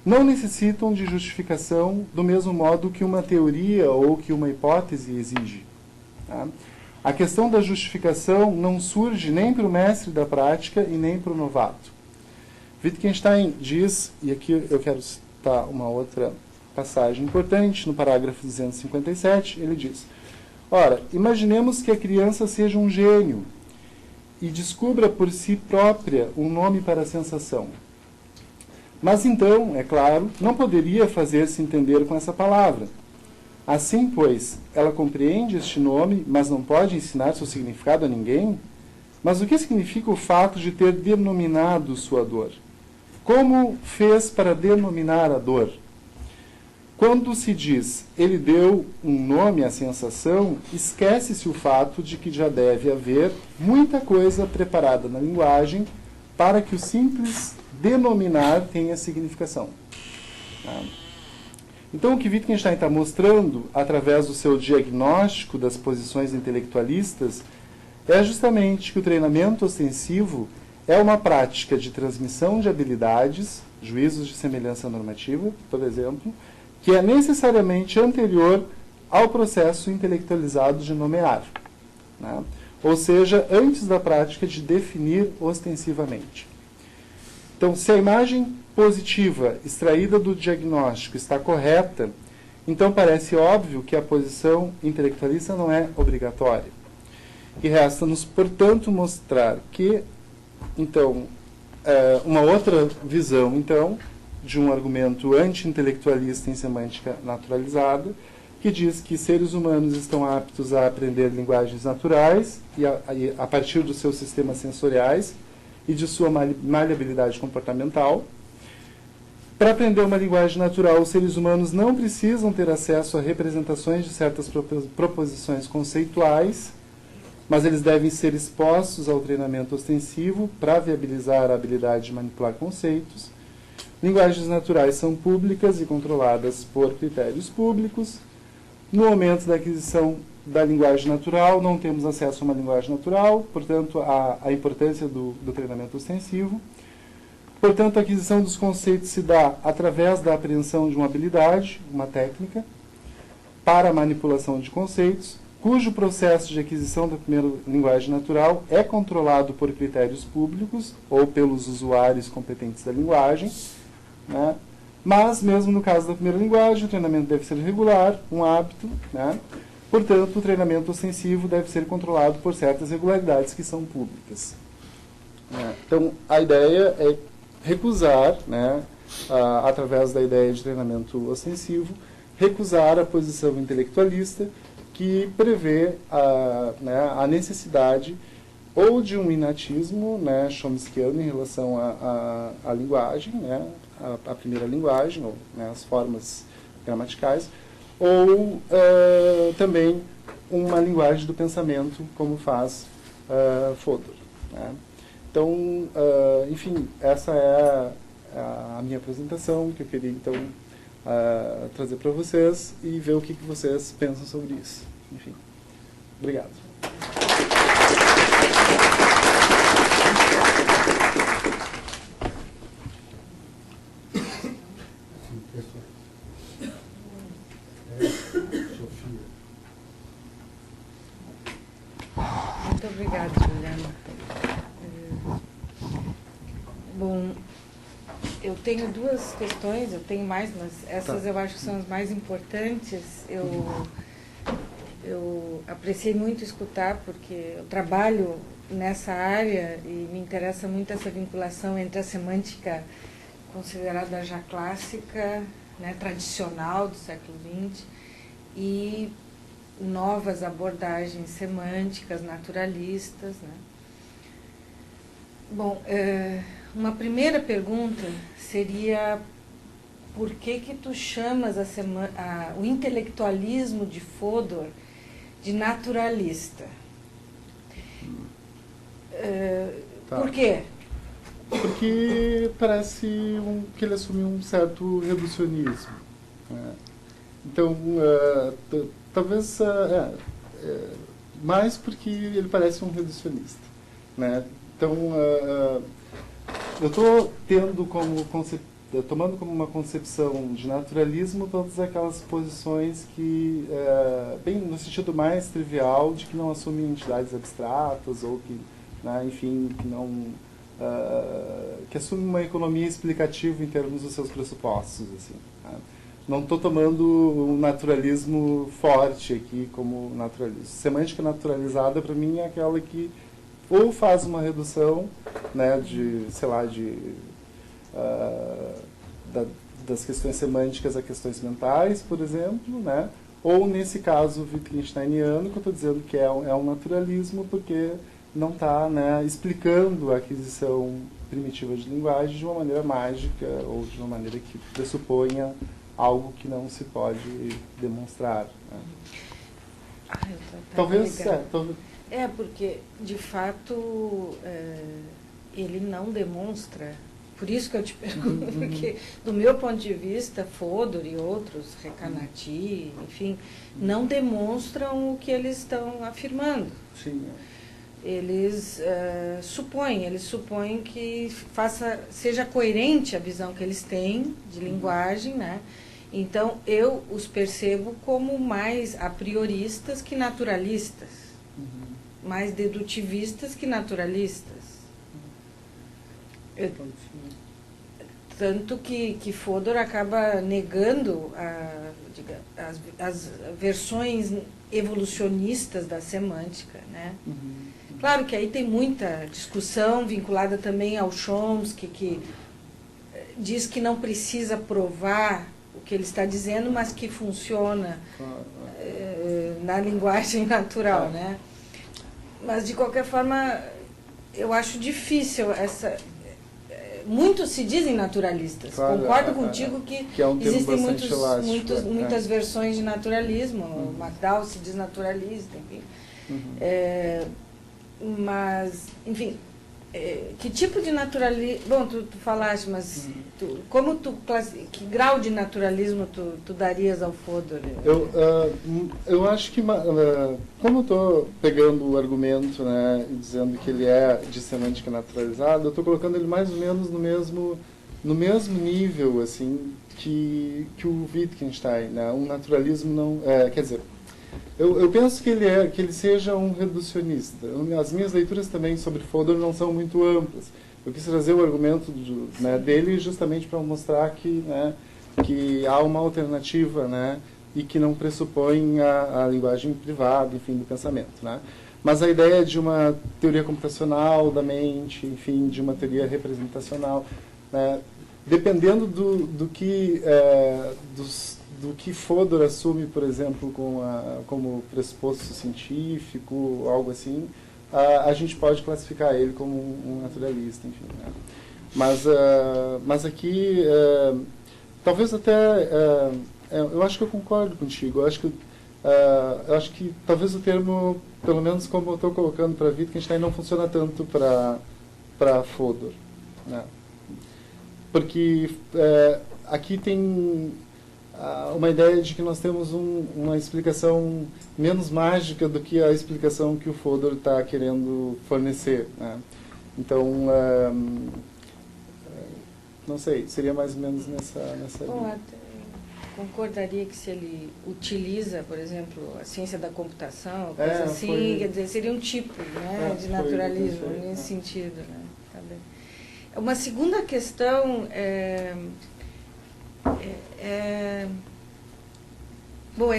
não necessitam de justificação do mesmo modo que uma teoria ou que uma hipótese exige. Tá? A questão da justificação não surge nem para o mestre da prática e nem para o novato. Wittgenstein diz, e aqui eu quero citar uma outra passagem importante, no parágrafo 257, ele diz: ora, imaginemos que a criança seja um gênio e descubra por si própria um nome para a sensação. Mas então, é claro, não poderia fazer-se entender com essa palavra. Assim, pois, ela compreende este nome, mas não pode ensinar seu significado a ninguém? Mas o que significa o fato de ter denominado sua dor? Como fez para denominar a dor? Quando se diz ele deu um nome à sensação, esquece-se o fato de que já deve haver muita coisa preparada na linguagem para que o simples denominar tenha significação. Tá? Então, o que Wittgenstein está mostrando, através do seu diagnóstico das posições intelectualistas, é justamente que o treinamento ostensivo é uma prática de transmissão de habilidades, juízos de semelhança normativa, por exemplo, que é necessariamente anterior ao processo intelectualizado de nomear. Né? Ou seja, antes da prática de definir ostensivamente. Então, se a imagem positiva extraída do diagnóstico está correta, então parece óbvio que a posição intelectualista não é obrigatória. E resta-nos, portanto, mostrar que, então, uma outra visão, então, de um argumento anti-intelectualista em semântica naturalizada, que diz que seres humanos estão aptos a aprender linguagens naturais e a partir dos seus sistemas sensoriais e de sua maleabilidade comportamental. Para aprender uma linguagem natural, os seres humanos não precisam ter acesso a representações de certas proposições conceituais, mas eles devem ser expostos ao treinamento ostensivo para viabilizar a habilidade de manipular conceitos. Linguagens naturais são públicas e controladas por critérios públicos. No momento da aquisição da linguagem natural, não temos acesso a uma linguagem natural, portanto, a importância do treinamento ostensivo. Portanto, a aquisição dos conceitos se dá através da apreensão de uma habilidade, uma técnica, para a manipulação de conceitos, cujo processo de aquisição da primeira linguagem natural é controlado por critérios públicos ou pelos usuários competentes da linguagem, né? Mas, mesmo no caso da primeira linguagem, o treinamento deve ser regular, um hábito, né? Portanto, o treinamento ostensivo deve ser controlado por certas regularidades que são públicas. Então, a ideia é recusar, né, através da ideia de treinamento ostensivo, recusar a posição intelectualista que prevê a necessidade ou de um inatismo, né, chomskiano em relação à linguagem, né, a primeira linguagem, ou, né, as formas gramaticais, ou também uma linguagem do pensamento, como faz Fodor. Né? Então, enfim, essa é a minha apresentação, que eu queria, então, trazer para vocês e ver o que vocês pensam sobre isso. Enfim, obrigado. Muito obrigada, Juliana. Bom, eu tenho duas questões, eu tenho mais, mas essas eu acho que são as mais importantes. Eu apreciei muito escutar, porque eu trabalho nessa área e me interessa muito essa vinculação entre a semântica considerada já clássica, né, tradicional do século XX, e novas abordagens semânticas, naturalistas. Né? Bom, uma primeira pergunta seria: por que tu chamas o intelectualismo de Fodor de naturalista? Tá. Por quê? Porque parece que ele assumiu um certo reducionismo. Né? Então, talvez mais porque ele parece um reducionista. Né? Então, eu estou tomando como uma concepção de naturalismo todas aquelas posições que, bem no sentido mais trivial, de que não assumem entidades abstratas ou que, né, enfim, que não que assumem uma economia explicativa em termos dos seus pressupostos, assim. Né? Não estou tomando um naturalismo forte aqui como naturalismo. Semântica naturalizada, para mim, é aquela que ou faz uma redução, né, de, sei lá, das questões semânticas a questões mentais, por exemplo, né, ou, nesse caso wittgensteiniano, que eu estou dizendo que é um naturalismo porque não está, né, explicando a aquisição primitiva de linguagem de uma maneira mágica ou de uma maneira que pressuponha algo que não se pode demonstrar. Né? Eu Talvez, talvez... porque, de fato, ele não demonstra. Por isso que eu te pergunto, porque, do meu ponto de vista, Fodor e outros, Recanati, enfim, não demonstram o que eles estão afirmando. Sim. Eles supõem que seja coerente a visão que eles têm de linguagem, né? Então, eu os percebo como mais a prioristas que naturalistas, mais dedutivistas que naturalistas. Tanto que Fodor acaba negando as versões evolucionistas da semântica, né? Claro que aí tem muita discussão vinculada também ao Chomsky, que diz que não precisa provar o que ele está dizendo, mas que funciona na linguagem natural, né? Mas, de qualquer forma, eu acho difícil essa... Muitos se dizem naturalistas. Claro, concordo contigo que é um existem elástico, muitas versões de naturalismo. O McDowell se diz naturalista, enfim. Mas, enfim, que tipo de naturalismo... Bom, tu falaste, mas que grau de naturalismo tu darias ao Fodor? Eu acho que, como eu estou pegando o argumento, né, e dizendo que ele é de semântica naturalizada, eu estou colocando ele mais ou menos no mesmo nível assim, que o Wittgenstein, né? Um naturalismo não... quer dizer... Eu penso que ele seja um reducionista. As minhas leituras também sobre Fodor não são muito amplas. Eu quis trazer o argumento dele justamente para mostrar que há uma alternativa, né, e que não pressupõe a linguagem privada, enfim, do pensamento. Né? Mas a ideia de uma teoria computacional da mente, enfim, de uma teoria representacional, né, dependendo do que Fodor assume, por exemplo, como pressuposto científico, algo assim, a gente pode classificar ele como um naturalista, enfim. Né? Mas aqui, talvez até, eu acho que eu concordo contigo, eu acho que talvez o termo, pelo menos como eu estou colocando para Wittgenstein, não funciona tanto para Fodor. Né? Porque aqui tem... uma ideia de que nós temos uma explicação menos mágica do que a explicação que o Fodor está querendo fornecer. Né? Então, não sei, seria mais ou menos nessa linha. Concordaria que se ele utiliza, por exemplo, a ciência da computação, coisa assim, quer dizer, seria um tipo, né, de naturalismo nesse sentido. Né? Tá bem. Uma segunda questão é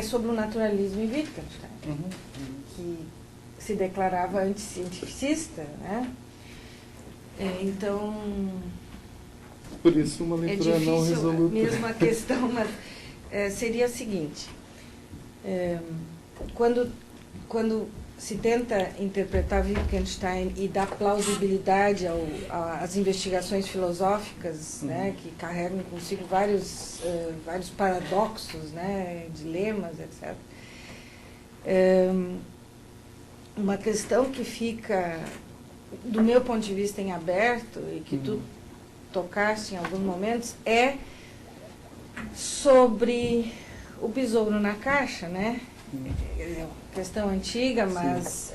sobre o naturalismo em Wittgenstein, que se declarava anticientificista, né? Então, por isso uma leitura não resoluta. Mesmo a questão, mas seria a seguinte: quando se tenta interpretar Wittgenstein e dar plausibilidade às investigações filosóficas, né, que carregam consigo vários paradoxos, né, dilemas, etc. Uma questão que fica, do meu ponto de vista, em aberto, e que tu tocaste em alguns momentos, é sobre o besouro na caixa, né? É uma questão antiga, mas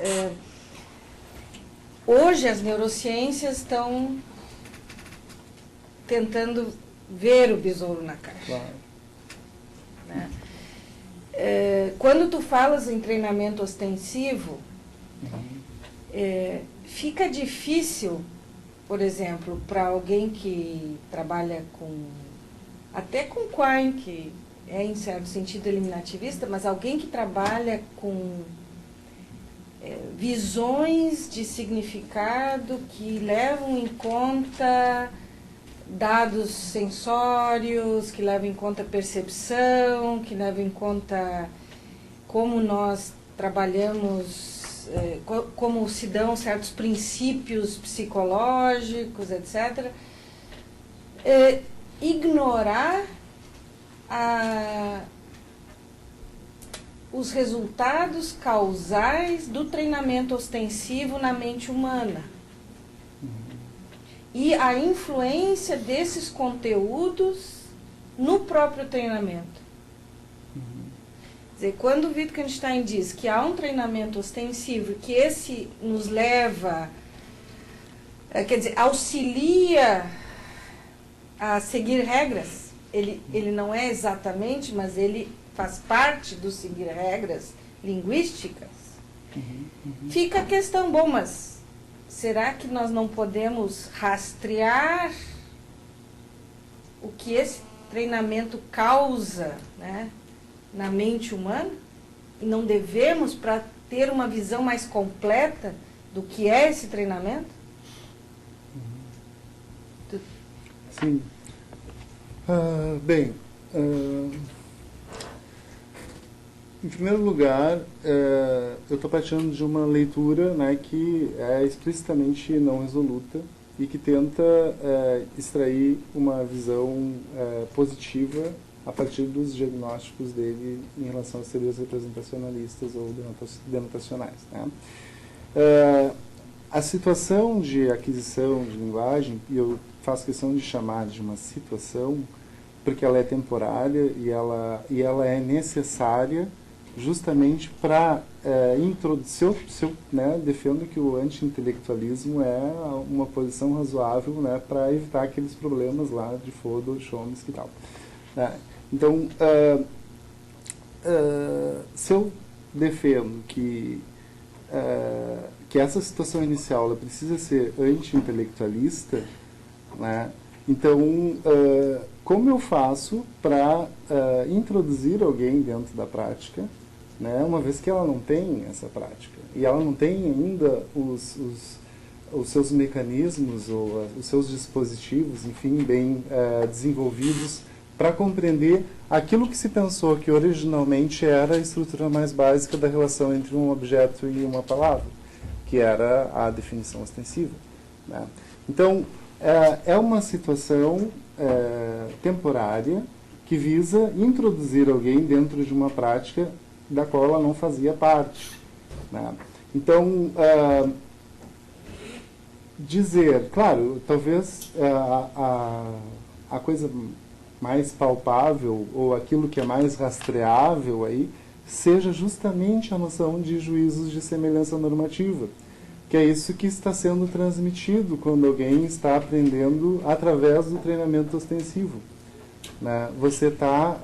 hoje as neurociências estão tentando ver o besouro na caixa. Claro. Né? Quando tu falas em treinamento ostensivo, fica difícil, por exemplo, para alguém que trabalha até com Quine, que é, em certo sentido, eliminativista, mas alguém que trabalha com visões de significado que levam em conta dados sensórios, que levam em conta percepção, que levam em conta como nós trabalhamos, como se dão certos princípios psicológicos, etc. Ignorar os resultados causais do treinamento ostensivo na mente humana e a influência desses conteúdos no próprio treinamento. Quer dizer, quando o Wittgenstein diz que há um treinamento ostensivo, que esse nos leva, quer dizer, auxilia a seguir regras, ele não é exatamente, mas ele faz parte do seguir regras linguísticas, fica a questão, bom, mas será que nós não podemos rastrear o que esse treinamento causa, né, na mente humana? E não devemos, para ter uma visão mais completa do que é esse treinamento? Sim. Bem, em primeiro lugar, eu estou partindo de uma leitura, né, que é explicitamente não resoluta e que tenta extrair uma visão positiva a partir dos diagnósticos dele em relação às teorias representacionalistas ou denotacionais, né? A situação de aquisição de linguagem, e eu faço questão de chamar de uma situação, porque ela é temporária e ela é necessária justamente para introduzir, né, defendo que o anti-intelectualismo é uma posição razoável, né, para evitar aqueles problemas lá de Fodor, Chomsky e tal. Então, se eu defendo que essa situação inicial ela precisa ser anti-intelectualista, né, então, como eu faço para introduzir alguém dentro da prática, né, uma vez que ela não tem essa prática, e ela não tem ainda os seus mecanismos ou os seus dispositivos, enfim, bem desenvolvidos para compreender aquilo que se pensou que originalmente era a estrutura mais básica da relação entre um objeto e uma palavra, que era a definição ostensiva, né? Então, é uma situação temporária que visa introduzir alguém dentro de uma prática da qual ela não fazia parte, né? Então, dizer, claro, talvez a coisa mais palpável ou aquilo que é mais rastreável aí seja justamente a noção de juízos de semelhança normativa, que é isso que está sendo transmitido quando alguém está aprendendo através do treinamento ostensivo, né? Você está,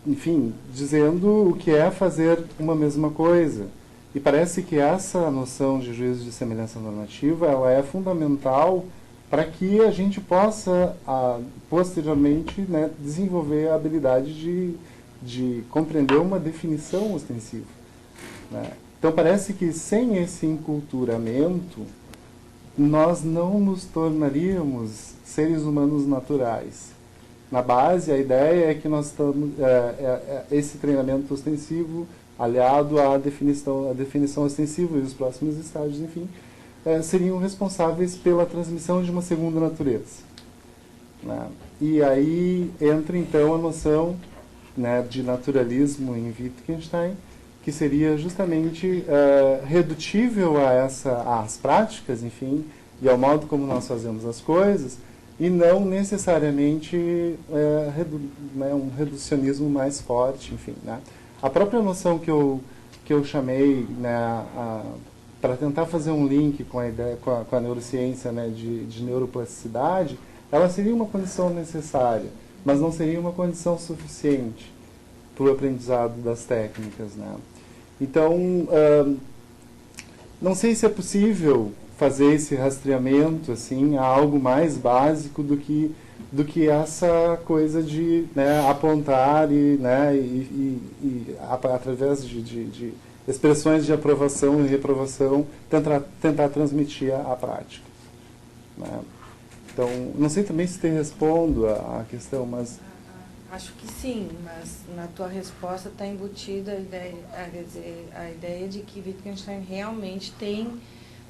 enfim, dizendo o que é fazer uma mesma coisa. E parece que essa noção de juízo de semelhança normativa ela é fundamental para que a gente possa, posteriormente, né, desenvolver a habilidade de compreender uma definição ostensiva, né? Então, parece que sem esse enculturamento, nós não nos tornaríamos seres humanos naturais. Na base, a ideia é que nós estamos, esse treinamento ostensivo, aliado à definição ostensiva e os próximos estágios, enfim, seriam responsáveis pela transmissão de uma segunda natureza, né? E aí entra, então, a noção, né, de naturalismo em Wittgenstein, que seria justamente redutível às práticas, enfim, e ao modo como nós fazemos as coisas, e não necessariamente um reducionismo mais forte, enfim, né? A própria noção que eu chamei, né, para tentar fazer um link com a ideia, com a neurociência, né, de neuroplasticidade, ela seria uma condição necessária, mas não seria uma condição suficiente para o aprendizado das técnicas, né? Então, não sei se é possível fazer esse rastreamento assim a algo mais básico do que essa coisa de, né, apontar e através de expressões de aprovação e reprovação tentar transmitir a prática, né? Então, não sei também se te respondo a questão, mas acho que sim, mas na tua resposta está embutida a ideia de que Wittgenstein realmente tem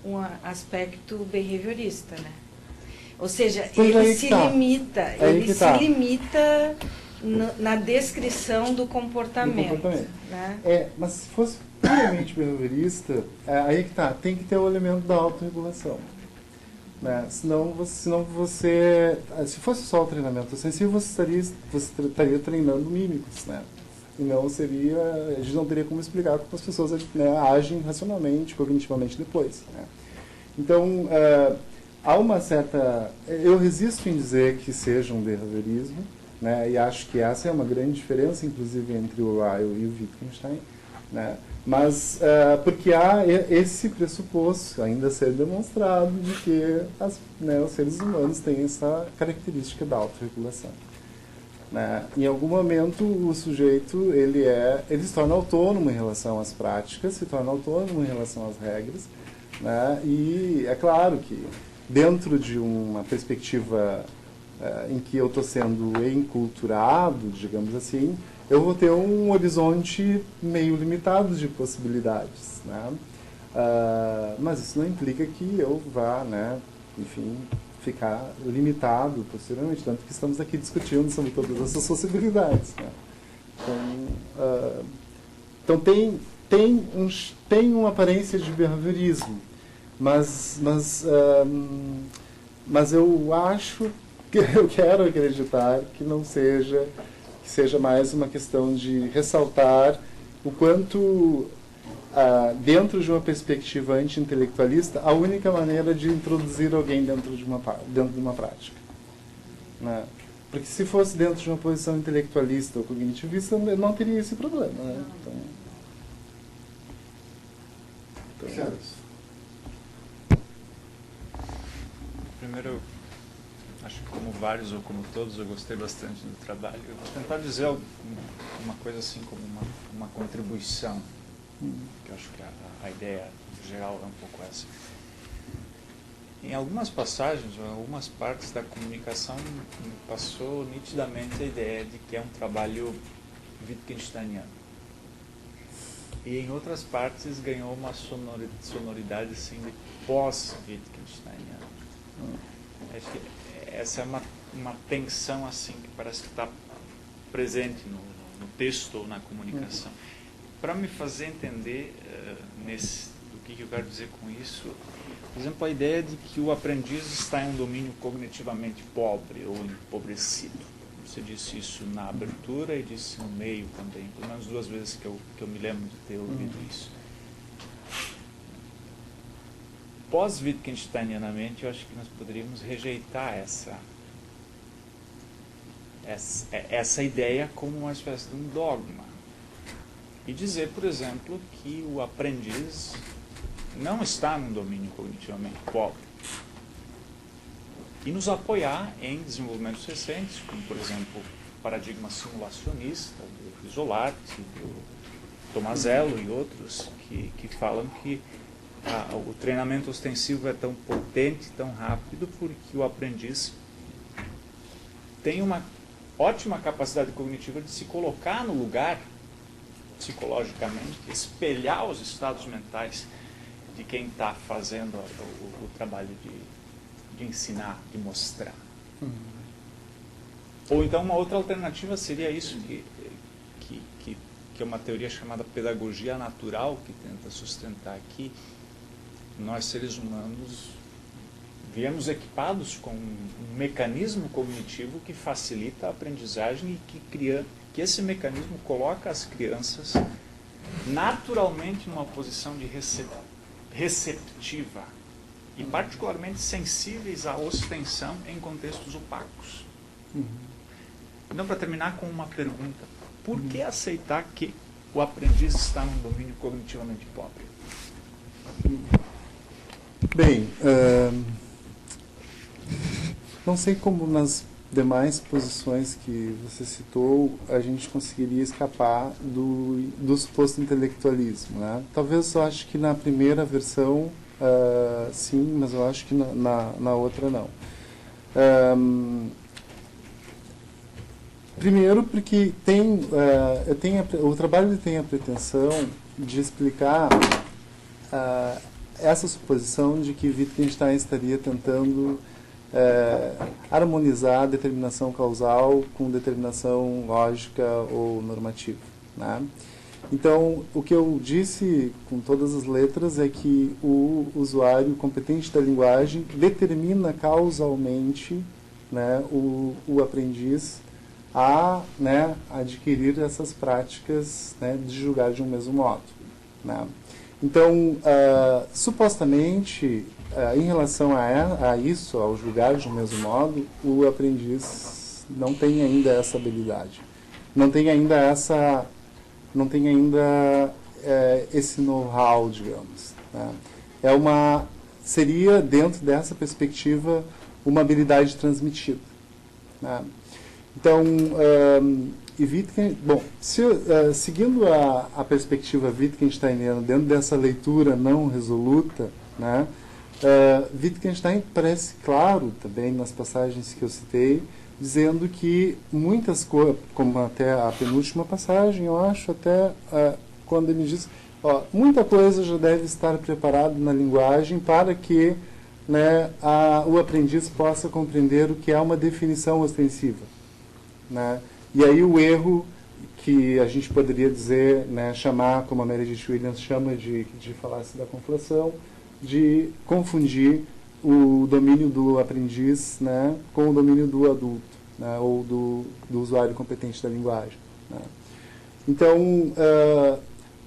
um aspecto behaviorista, né? Ou seja, ele se limita na descrição do comportamento. Né? Mas se fosse puramente behaviorista, aí que tá, tem que ter o elemento da autorregulação. Né? Senão você, se fosse só o treinamento sensível, você estaria treinando mímicos, né? E não seria, a gente não teria como explicar como as pessoas, né, agem racionalmente, cognitivamente depois. Né? Então, há uma certa, eu resisto em dizer que seja um behaviorismo, né? E acho que essa é uma grande diferença, inclusive, entre o Ryle e o Wittgenstein, né? Mas porque há esse pressuposto ainda a ser demonstrado de que os seres humanos têm essa característica da autorregulação. Né? Em algum momento o sujeito ele se torna autônomo em relação às práticas, se torna autônomo em relação às regras, né? E é claro que dentro de uma perspectiva em que eu estou sendo enculturado, digamos assim, eu vou ter um horizonte meio limitado de possibilidades, né? Mas isso não implica que eu vá, né, enfim, ficar limitado posteriormente, tanto que estamos aqui discutindo sobre todas essas possibilidades. Né? Então tem uma aparência de behaviorismo, mas eu acho que eu quero acreditar que não seja, que seja mais uma questão de ressaltar o quanto dentro de uma perspectiva anti-intelectualista, a única maneira de introduzir alguém dentro de uma prática. Né? Porque se fosse dentro de uma posição intelectualista ou cognitivista, não teria esse problema. Né? Então, primeiro, acho que como vários ou como todos, eu gostei bastante do trabalho. Eu vou tentar dizer uma coisa assim como uma contribuição. Que eu acho que a ideia geral é um pouco essa. Em algumas passagens, em algumas partes da comunicação, me passou nitidamente a ideia de que é um trabalho Wittgensteiniano. E em outras partes ganhou uma sonoridade assim, de pós-Wittgensteiniano. Acho que essa é uma tensão assim, que parece que está presente no texto ou na comunicação. Para me fazer entender do que eu quero dizer com isso, por exemplo, a ideia de que o aprendiz está em um domínio cognitivamente pobre ou empobrecido. Você disse isso na abertura e disse no meio também, pelo menos 2 vezes que eu me lembro de ter ouvido isso. Pós-Wittgensteinianamente, eu acho que nós poderíamos rejeitar essa ideia como uma espécie de um dogma. E dizer, por exemplo, que o aprendiz não está num domínio cognitivamente pobre. E nos apoiar em desenvolvimentos recentes, como, por exemplo, o paradigma simulacionista do Isolarte, do Tomazello e outros, que falam que o treinamento ostensivo é tão potente, tão rápido, porque o aprendiz tem uma ótima capacidade cognitiva de se colocar no lugar, psicologicamente, espelhar os estados mentais de quem está fazendo o trabalho de ensinar, de mostrar. Ou então uma outra alternativa seria isso, que é uma teoria chamada pedagogia natural, que tenta sustentar que nós, seres humanos, viemos equipados com um mecanismo cognitivo que facilita a aprendizagem e que esse mecanismo coloca as crianças naturalmente numa posição de receptiva e particularmente sensíveis à ostensião em contextos opacos. Então, para terminar com uma pergunta, por que aceitar que o aprendiz está num domínio cognitivamente pobre? Bem, não sei como nas demais posições que você citou a gente conseguiria escapar do suposto intelectualismo, né? Talvez eu acho que na primeira versão sim, mas eu acho que na outra não. Primeiro porque o trabalho tem a pretensão de explicar essa suposição de que Wittgenstein estaria tentando harmonizar a determinação causal com determinação lógica ou normativa, né? Então, o que eu disse com todas as letras é que o usuário competente da linguagem determina causalmente, né, o aprendiz a, né, adquirir essas práticas, né, de julgar de um mesmo modo, né? Então, supostamente, em relação a isso, ao julgar de um mesmo modo, o aprendiz não tem ainda essa habilidade, não tem ainda esse know-how, digamos, né? Seria, dentro dessa perspectiva, uma habilidade transmitida, né? Então, seguindo a perspectiva Wittgensteiniana, dentro dessa leitura não resoluta, né, Wittgenstein parece claro também nas passagens que eu citei, dizendo que muitas coisas, como até a penúltima passagem, eu acho, até quando ele diz, muita coisa já deve estar preparada na linguagem para que, né, o aprendiz possa compreender o que é uma definição ostensiva, né? E aí o erro que a gente poderia dizer, né, chamar, como a Meredith Williams chama de falácia da conflação, de confundir o domínio do aprendiz, né, com o domínio do adulto, né, ou do usuário competente da linguagem, né? Então,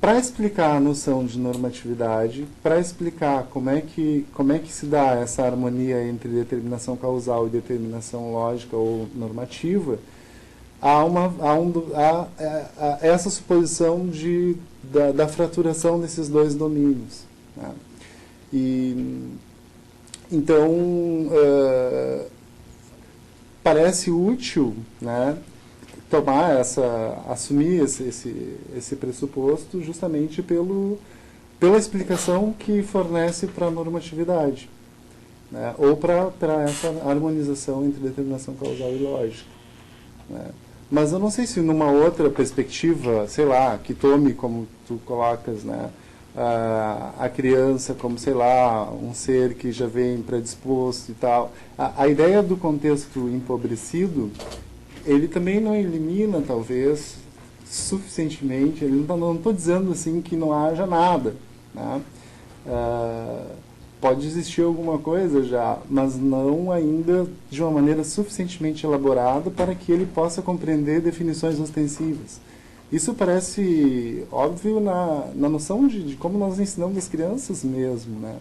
para explicar a noção de normatividade, para explicar como é que se dá essa harmonia entre determinação causal e determinação lógica ou normativa, há essa suposição da fraturação desses dois domínios, né? Então, parece útil, né, assumir esse pressuposto justamente pela explicação que fornece para a normatividade, né, ou para essa harmonização entre determinação causal e lógica, né. Mas eu não sei se numa outra perspectiva, sei lá, que tome, como tu colocas, né, a criança como, sei lá, um ser que já vem predisposto e tal. A ideia do contexto empobrecido, ele também não elimina, talvez, suficientemente, não estou dizendo assim que não haja nada, né? Pode existir alguma coisa já, mas não ainda de uma maneira suficientemente elaborada para que ele possa compreender definições ostensivas. Isso parece óbvio na noção de como nós ensinamos as crianças mesmo, né?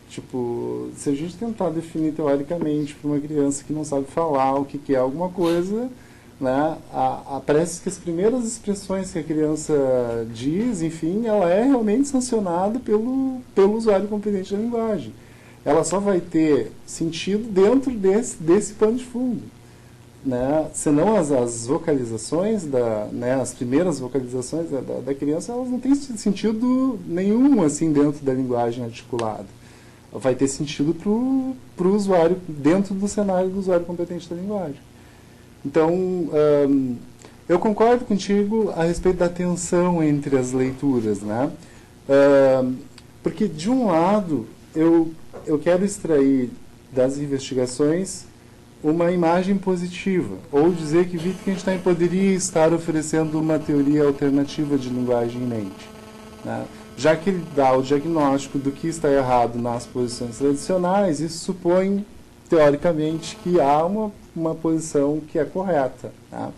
Tipo, se a gente tentar definir teoricamente para uma criança que não sabe falar o que é alguma coisa, né, parece que as primeiras expressões que a criança diz, enfim, ela é realmente sancionada pelo usuário competente da linguagem. Ela só vai ter sentido dentro desse pano de fundo, né? Senão as vocalizações, né, as primeiras vocalizações da criança, elas não têm sentido nenhum assim dentro da linguagem articulada. Vai ter sentido para o usuário, dentro do cenário do usuário competente da linguagem. Então, eu concordo contigo a respeito da tensão entre as leituras, né? Porque, de um lado, eu quero extrair das investigações uma imagem positiva, ou dizer que Wittgenstein poderia estar oferecendo uma teoria alternativa de linguagem em mente, né? Já que ele dá o diagnóstico do que está errado nas posições tradicionais, isso supõe, teoricamente, que há uma posição que é correta, tá?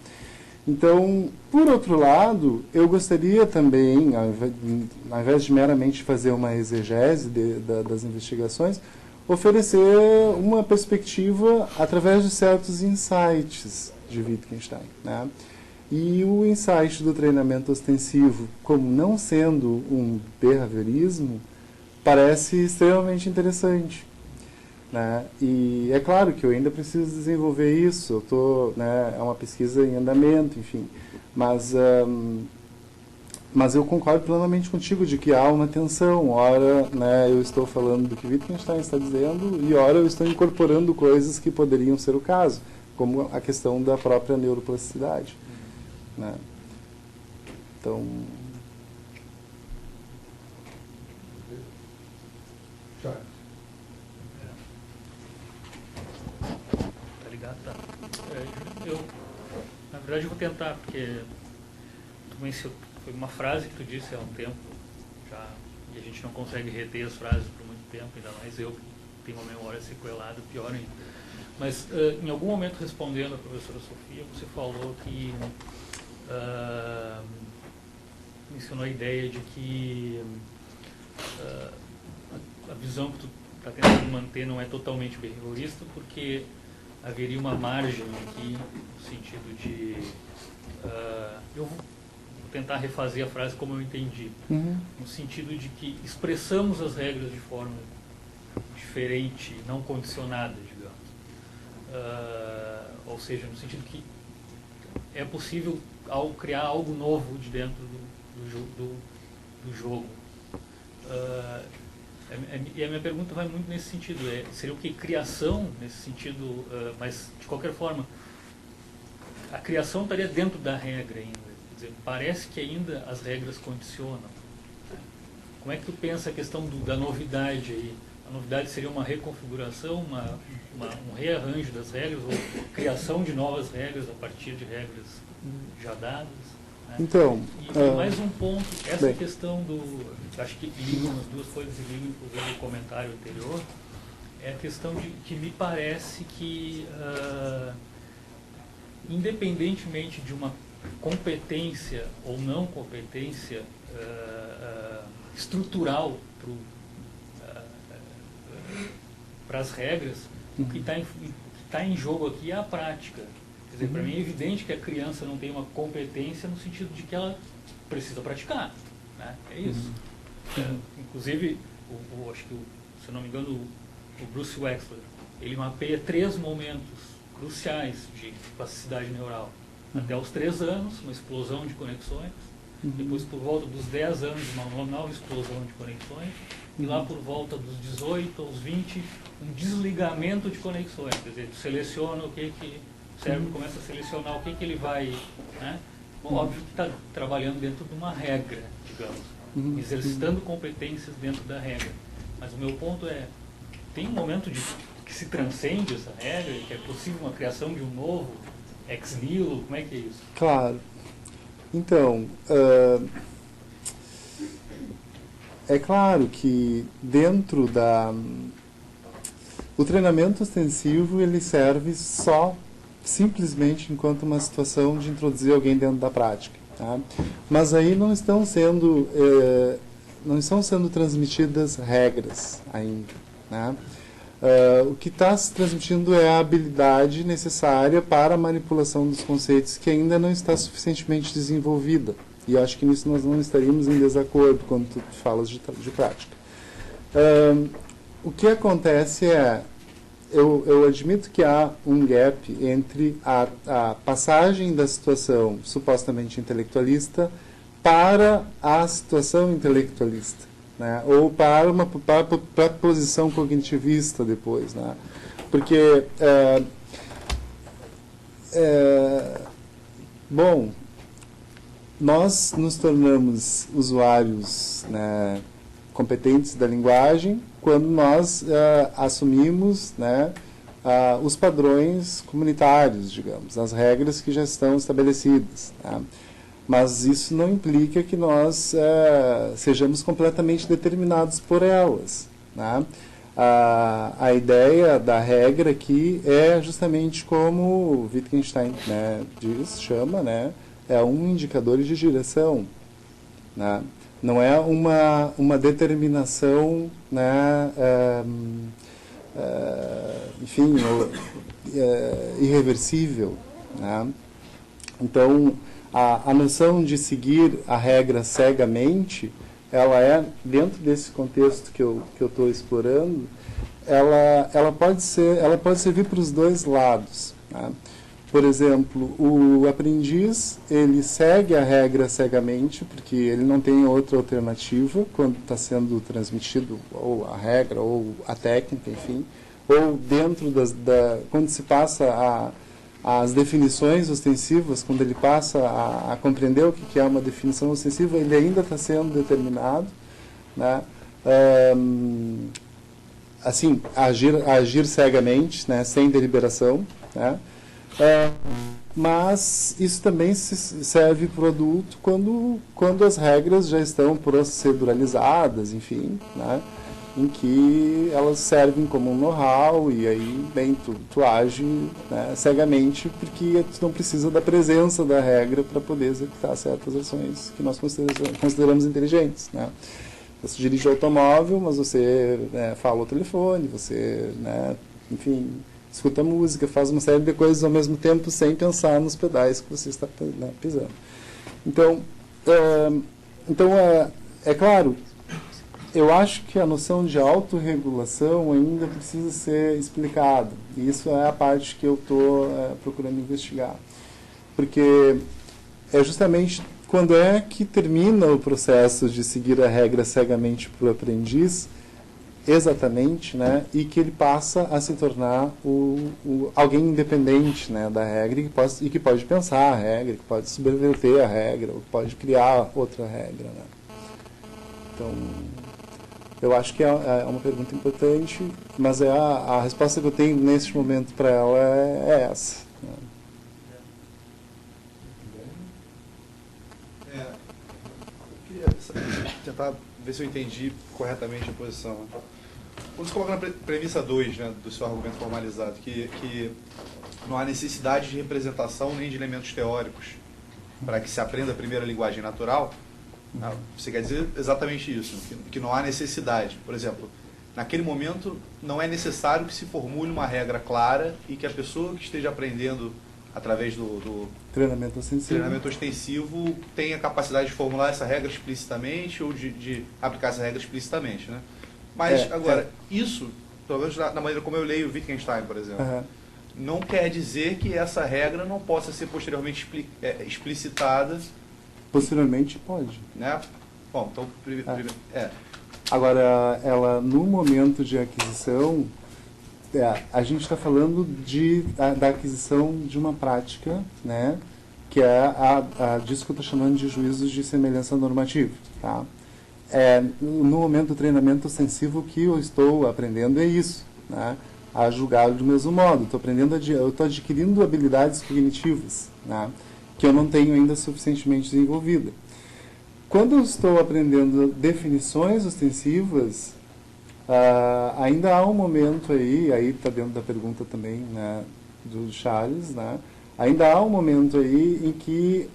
Então, por outro lado, eu gostaria também, ao invés de meramente fazer uma exegese das investigações, oferecer uma perspectiva através de certos insights de Wittgenstein, né? E o insight do treinamento ostensivo, como não sendo um behaviorismo, parece extremamente interessante, né? E é claro que eu ainda preciso desenvolver isso, né, é uma pesquisa em andamento, enfim, mas eu concordo plenamente contigo de que há uma tensão. Ora, né, eu estou falando do que Wittgenstein está dizendo e ora eu estou incorporando coisas que poderiam ser o caso, como a questão da própria neuroplasticidade, né? Então... verdade eu vou tentar, porque foi uma frase que tu disse há um tempo já, e a gente não consegue reter as frases por muito tempo, ainda mais eu que tenho uma memória sequelada, pior ainda. Mas em algum momento, respondendo à professora Sofia, você falou que mencionou a ideia de que a visão que tu está tentando manter não é totalmente behaviorista, porque haveria uma margem aqui, no sentido de... eu vou tentar refazer a frase como eu entendi, no sentido de que expressamos as regras de forma diferente, não condicionada, digamos. Ou seja, no sentido que é possível criar algo novo de dentro do jogo. E a minha pergunta vai muito nesse sentido, seria o que? Criação, nesse sentido, mas de qualquer forma, a criação estaria dentro da regra ainda. Quer dizer, parece que ainda as regras condicionam. Como é que tu pensa a questão da novidade aí? A novidade seria uma reconfiguração, um rearranjo das regras, ou criação de novas regras a partir de regras já dadas? Né? Então, e mais um ponto, essa questão acho que ligam as duas coisas e ligam inclusive o comentário anterior, é a questão de que me parece que, independentemente de uma competência ou não competência estrutural para as regras, o que está em jogo aqui é a prática. Quer dizer, para mim é evidente que a criança não tem uma competência no sentido de que ela precisa praticar. Né? É isso. Inclusive, acho que, se não me engano, o Bruce Wexler, ele mapeia 3 momentos cruciais de plasticidade neural. Até os 3 anos, uma explosão de conexões. Depois, por volta dos 10 anos, uma nova explosão de conexões. E lá por volta dos 18 aos 20, um desligamento de conexões. Quer dizer, tu seleciona o que o cérebro começa a selecionar o que ele vai... Né? Bom, óbvio que está trabalhando dentro de uma regra, digamos. Exercitando competências dentro da regra. Mas o meu ponto é, tem um momento que se transcende essa regra, que é possível uma criação de um novo ex nihilo? Como é que é isso? Claro. Então, é claro que dentro o treinamento ostensivo, ele serve simplesmente enquanto uma situação de introduzir alguém dentro da prática. Tá? Mas aí não estão sendo transmitidas regras ainda. Né? O que está se transmitindo é a habilidade necessária para a manipulação dos conceitos que ainda não está suficientemente desenvolvida. E eu acho que nisso nós não estaríamos em desacordo quando tu falas de prática. O que acontece é, eu admito que há um gap entre a passagem da situação supostamente intelectualista para a situação intelectualista. Né? Ou para a posição cognitivista depois. Né? Porque, bom, nós nos tornamos usuários, né, competentes da linguagem quando nós assumimos, né, os padrões comunitários, digamos, as regras que já estão estabelecidas. Né? Mas isso não implica que nós sejamos completamente determinados por elas. Né? A ideia da regra aqui é justamente como o Wittgenstein, né, chama, né, é um indicador de direção. Né? Não é uma determinação, né, enfim, irreversível. Né? Então, a noção de seguir a regra cegamente, ela é, dentro desse contexto que eu estou explorando, ela pode servir para os dois lados. Né? Por exemplo, o aprendiz, ele segue a regra cegamente, porque ele não tem outra alternativa quando está sendo transmitido ou a regra, ou a técnica, enfim, ou dentro quando se passa as definições ostensivas, quando ele passa a compreender o que é uma definição ostensiva, ele ainda está sendo determinado, né? Assim, agir cegamente, né? Sem deliberação, né? Mas isso também serve para o adulto quando as regras já estão proceduralizadas, enfim, né? Em que elas servem como um know-how e aí, bem, tu age, né, cegamente, porque tu não precisa da presença da regra para poder executar certas ações que nós consideramos inteligentes, né? Você dirige o automóvel, mas você, né, fala ao telefone, você, né, enfim, escuta música, faz uma série de coisas ao mesmo tempo sem pensar nos pedais que você está, né, pisando. Então, é claro, eu acho que a noção de autorregulação ainda precisa ser explicada. E isso é a parte que eu estou procurando investigar. Porque é justamente quando é que termina o processo de seguir a regra cegamente para o aprendiz, exatamente, né, e que ele passa a se tornar alguém independente, né, da regra e que pode pensar a regra, que pode subverter a regra, ou que pode criar outra regra, né. Então, eu acho que é uma pergunta importante, mas a resposta que eu tenho neste momento para ela é essa, né. Eu queria tentar ver se eu entendi corretamente a posição, né? Quando você coloca na premissa 2, né, do seu argumento formalizado, que não há necessidade de representação nem de elementos teóricos para que se aprenda a primeira linguagem natural, você quer dizer exatamente isso, que não há necessidade. Por exemplo, naquele momento não é necessário que se formule uma regra clara e que a pessoa que esteja aprendendo através do treinamento ostensivo tenha capacidade de formular essa regra explicitamente ou de aplicar essa regra explicitamente, né? Mas, agora, isso, pelo menos na maneira como eu leio Wittgenstein, por exemplo, não quer dizer que essa regra não possa ser posteriormente explicitada. Posteriormente pode. Né? Bom, então... Agora, ela, no momento de aquisição, a gente está falando da aquisição de uma prática, né, que é disso que eu estou chamando de juízos de semelhança normativa, tá? No momento do treinamento ostensivo, o que eu estou aprendendo é isso, né? A julgar do mesmo modo. Eu estou adquirindo habilidades cognitivas, né? Que eu não tenho ainda suficientemente desenvolvida. Quando eu estou aprendendo definições ostensivas, ainda há um momento aí está dentro da pergunta também, né, do Charles, né? Ainda há um momento aí em que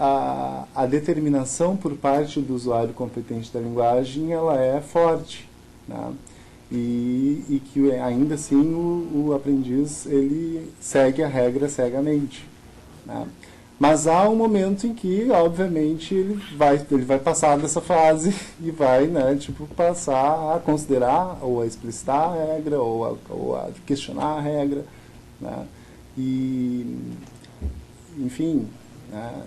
a determinação por parte do usuário competente da linguagem ela é forte, né? E que ainda assim o aprendiz ele segue a regra cegamente, né? Mas há um momento em que, obviamente, ele vai passar dessa fase e vai, né, passar a considerar ou a explicitar a regra ou a questionar a regra, né? E, enfim, né?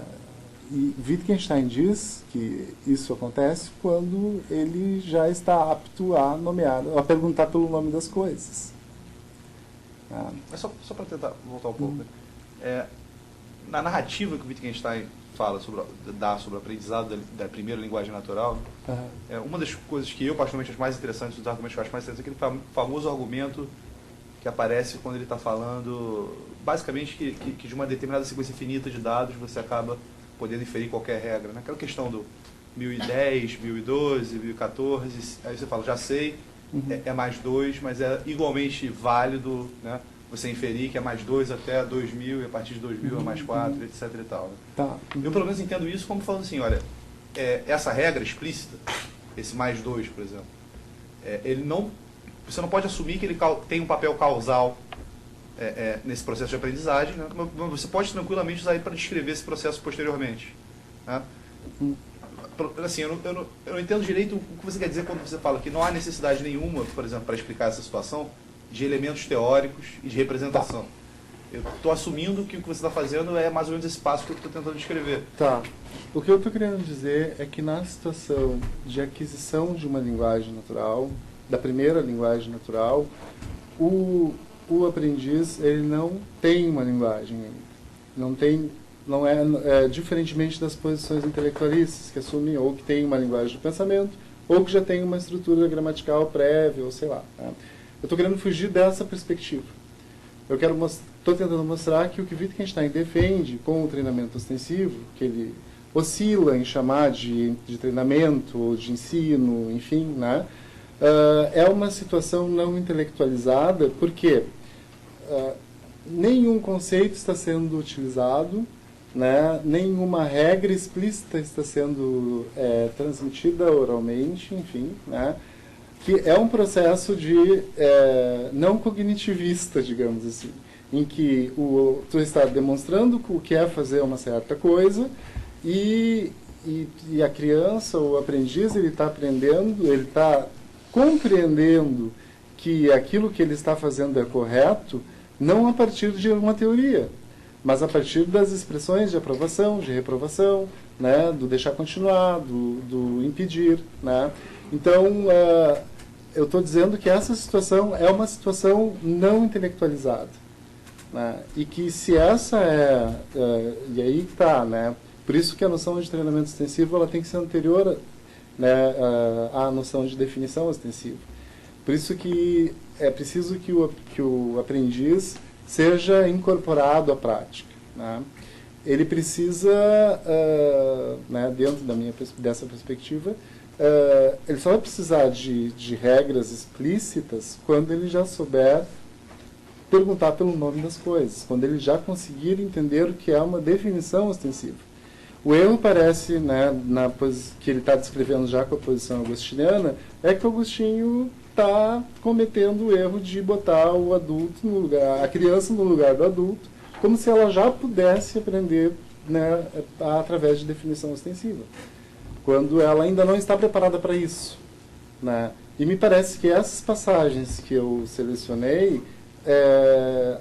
E Wittgenstein diz que isso acontece quando ele já está apto a a perguntar pelo nome das coisas. Mas só para tentar voltar um pouco, né? Na narrativa que o Wittgenstein fala sobre o aprendizado da primeira linguagem natural, uma das coisas que eu particularmente acho mais interessantes, dos argumentos que eu acho mais interessantes, é aquele famoso argumento que aparece quando ele está falando, basicamente, que de uma determinada sequência finita de dados você acaba podendo inferir qualquer regra, né? Aquela questão do 1010, 1012, 1014, aí você fala, já sei, é mais 2, mas é igualmente válido, né, você inferir que é mais 2 até 2000 e a partir de 2000 é mais 4, etc. e tal, né? Tá. Eu pelo menos entendo isso como falando assim, olha, essa regra explícita, esse mais 2, por exemplo, você não pode assumir que ele tem um papel causal nesse processo de aprendizagem, né? Você pode tranquilamente usar ele para descrever esse processo posteriormente, né? Assim, eu não entendo direito o que você quer dizer quando você fala que não há necessidade nenhuma, por exemplo, para explicar essa situação, de elementos teóricos e de representação. Tá. Eu estou assumindo que o que você está fazendo é mais ou menos esse passo que eu estou tentando descrever. Tá. O que eu estou querendo dizer é que na situação de aquisição de uma linguagem natural, da primeira linguagem natural, o aprendiz ele não tem uma linguagem ainda. Não é diferentemente das posições intelectualistas que assumem ou que tem uma linguagem do pensamento ou que já tem uma estrutura gramatical prévia ou sei lá, né? Eu estou querendo fugir dessa perspectiva. estou tentando mostrar que o que Wittgenstein defende com o treinamento ostensivo, que ele oscila em chamar de treinamento ou de ensino, enfim, né, é uma situação não intelectualizada, porque nenhum conceito está sendo utilizado, né, nenhuma regra explícita está sendo transmitida oralmente, enfim, né, que é um processo de não cognitivista, digamos assim, em que tu está demonstrando o que é fazer uma certa coisa e a criança, o aprendiz, ele está aprendendo, ele está compreendendo que aquilo que ele está fazendo é correto, não a partir de uma teoria, mas a partir das expressões de aprovação, de reprovação, né, do deixar continuar, do impedir, né. Então, eu estou dizendo que essa situação é uma situação não intelectualizada, né, e que se essa e aí está, né, por isso que a noção de treinamento extensivo ela tem que ser anterior, né, à noção de definição extensiva. Por isso que é preciso que o aprendiz seja incorporado à prática, né. Ele precisa, né, dentro dessa perspectiva, ele só vai precisar de regras explícitas quando ele já souber perguntar pelo nome das coisas, quando ele já conseguir entender o que é uma definição ostensiva. O erro parece, né, que ele está descrevendo já com a posição agostiniana, é que o Agostinho está cometendo o erro de botar o adulto no lugar, a criança no lugar do adulto, como se ela já pudesse aprender, né, através de definição ostensiva, quando ela ainda não está preparada para isso, né? E me parece que essas passagens que eu selecionei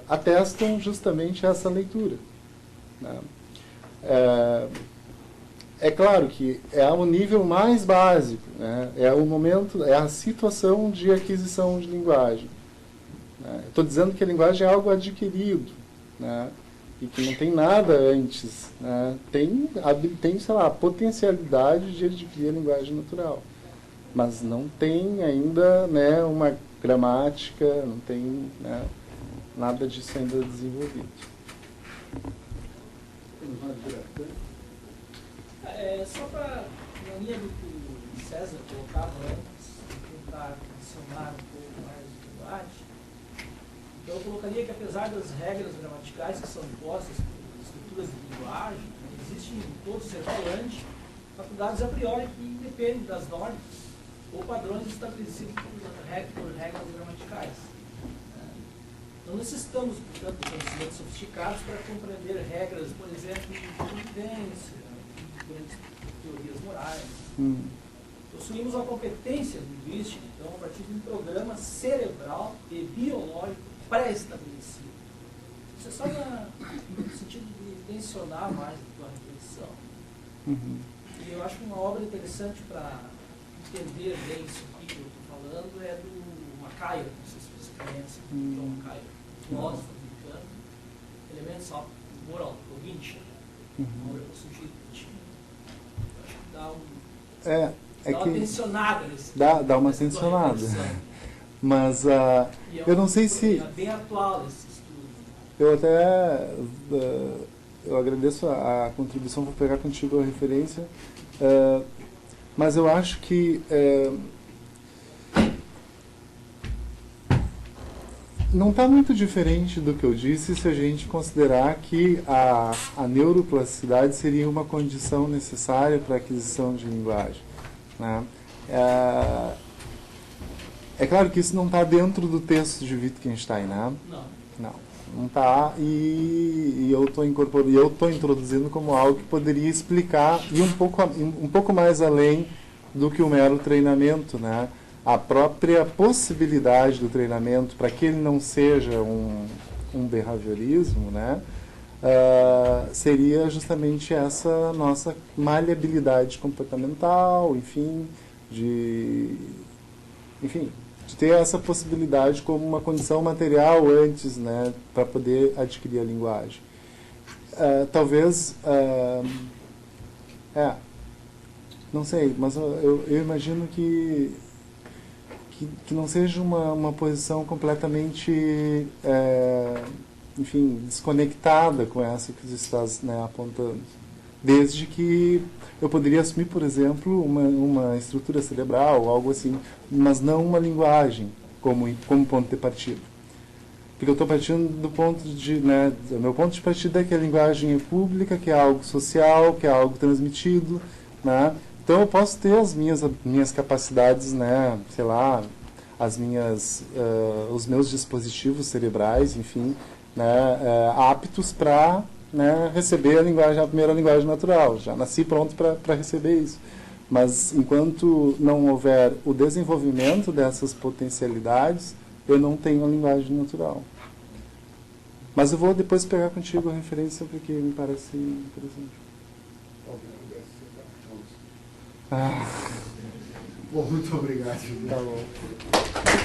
atestam justamente essa leitura, né? É claro que é o nível mais básico, né? É o momento, é a situação de aquisição de linguagem, né? Estou dizendo que a linguagem é algo adquirido, né? E que não tem nada antes, né? Tem, sei lá, a potencialidade de adquirir a linguagem natural, mas não tem ainda, né, uma gramática, não tem, né, nada disso ainda desenvolvido. Só para, na linha do que o César colocava antes, tentar adicionar um pouco mais de debate, então eu colocaria que apesar das regras gramaticais que são impostas por estruturas de linguagem, existe em todo ser falante faculdades a priori que dependem das normas ou padrões estabelecidos por regras gramaticais. Não necessitamos, portanto, de conhecimentos sofisticados para compreender regras, por exemplo, de convivência, de teorias morais. Possuímos uma competência linguística, então, a partir de um programa cerebral e biológico pré-estabelecido. Isso é só no sentido de tensionar mais a tua reflexão. E eu acho que uma obra interessante para entender bem isso aqui que eu estou falando é do Macaio, não sei se vocês conhecem, John Macaio, filósofo americano, Elements of Moral Cognition, uma obra que surgiu acho que dá uma tensionada nesse dá uma tensionada. Mas eu não sei se... É bem atual esse estudo. Eu até eu agradeço a contribuição, vou pegar contigo a referência, mas eu acho que não está muito diferente do que eu disse se a gente considerar que a neuroplasticidade seria uma condição necessária para a aquisição de linguagem, né? É claro que isso não está dentro do texto de Wittgenstein, né? Não está, e eu estou introduzindo como algo que poderia explicar e um pouco mais além do que o mero treinamento, né? A própria possibilidade do treinamento, para que ele não seja um behaviorismo, né? Seria justamente essa nossa maleabilidade comportamental, enfim, de ter essa possibilidade como uma condição material antes, né, para poder adquirir a linguagem. Talvez, não sei, mas eu imagino que que não seja uma posição completamente, enfim, desconectada com essa que você está, né, apontando. Desde que eu poderia assumir, por exemplo, uma estrutura cerebral, algo assim, mas não uma linguagem como ponto de partida. Porque eu estou partindo do ponto de, né, o meu ponto de partida é que a linguagem é pública, que é algo social, que é algo transmitido, né? Então eu posso ter as minhas capacidades, né, sei lá, os meus dispositivos cerebrais, enfim, né, aptos para, né, receber a primeira linguagem natural. Já nasci pronto para receber isso. Mas enquanto não houver o desenvolvimento dessas potencialidades, eu não tenho a linguagem natural. Mas eu vou depois pegar contigo a referência porque me parece interessante. Bom, muito obrigado. Tá bom.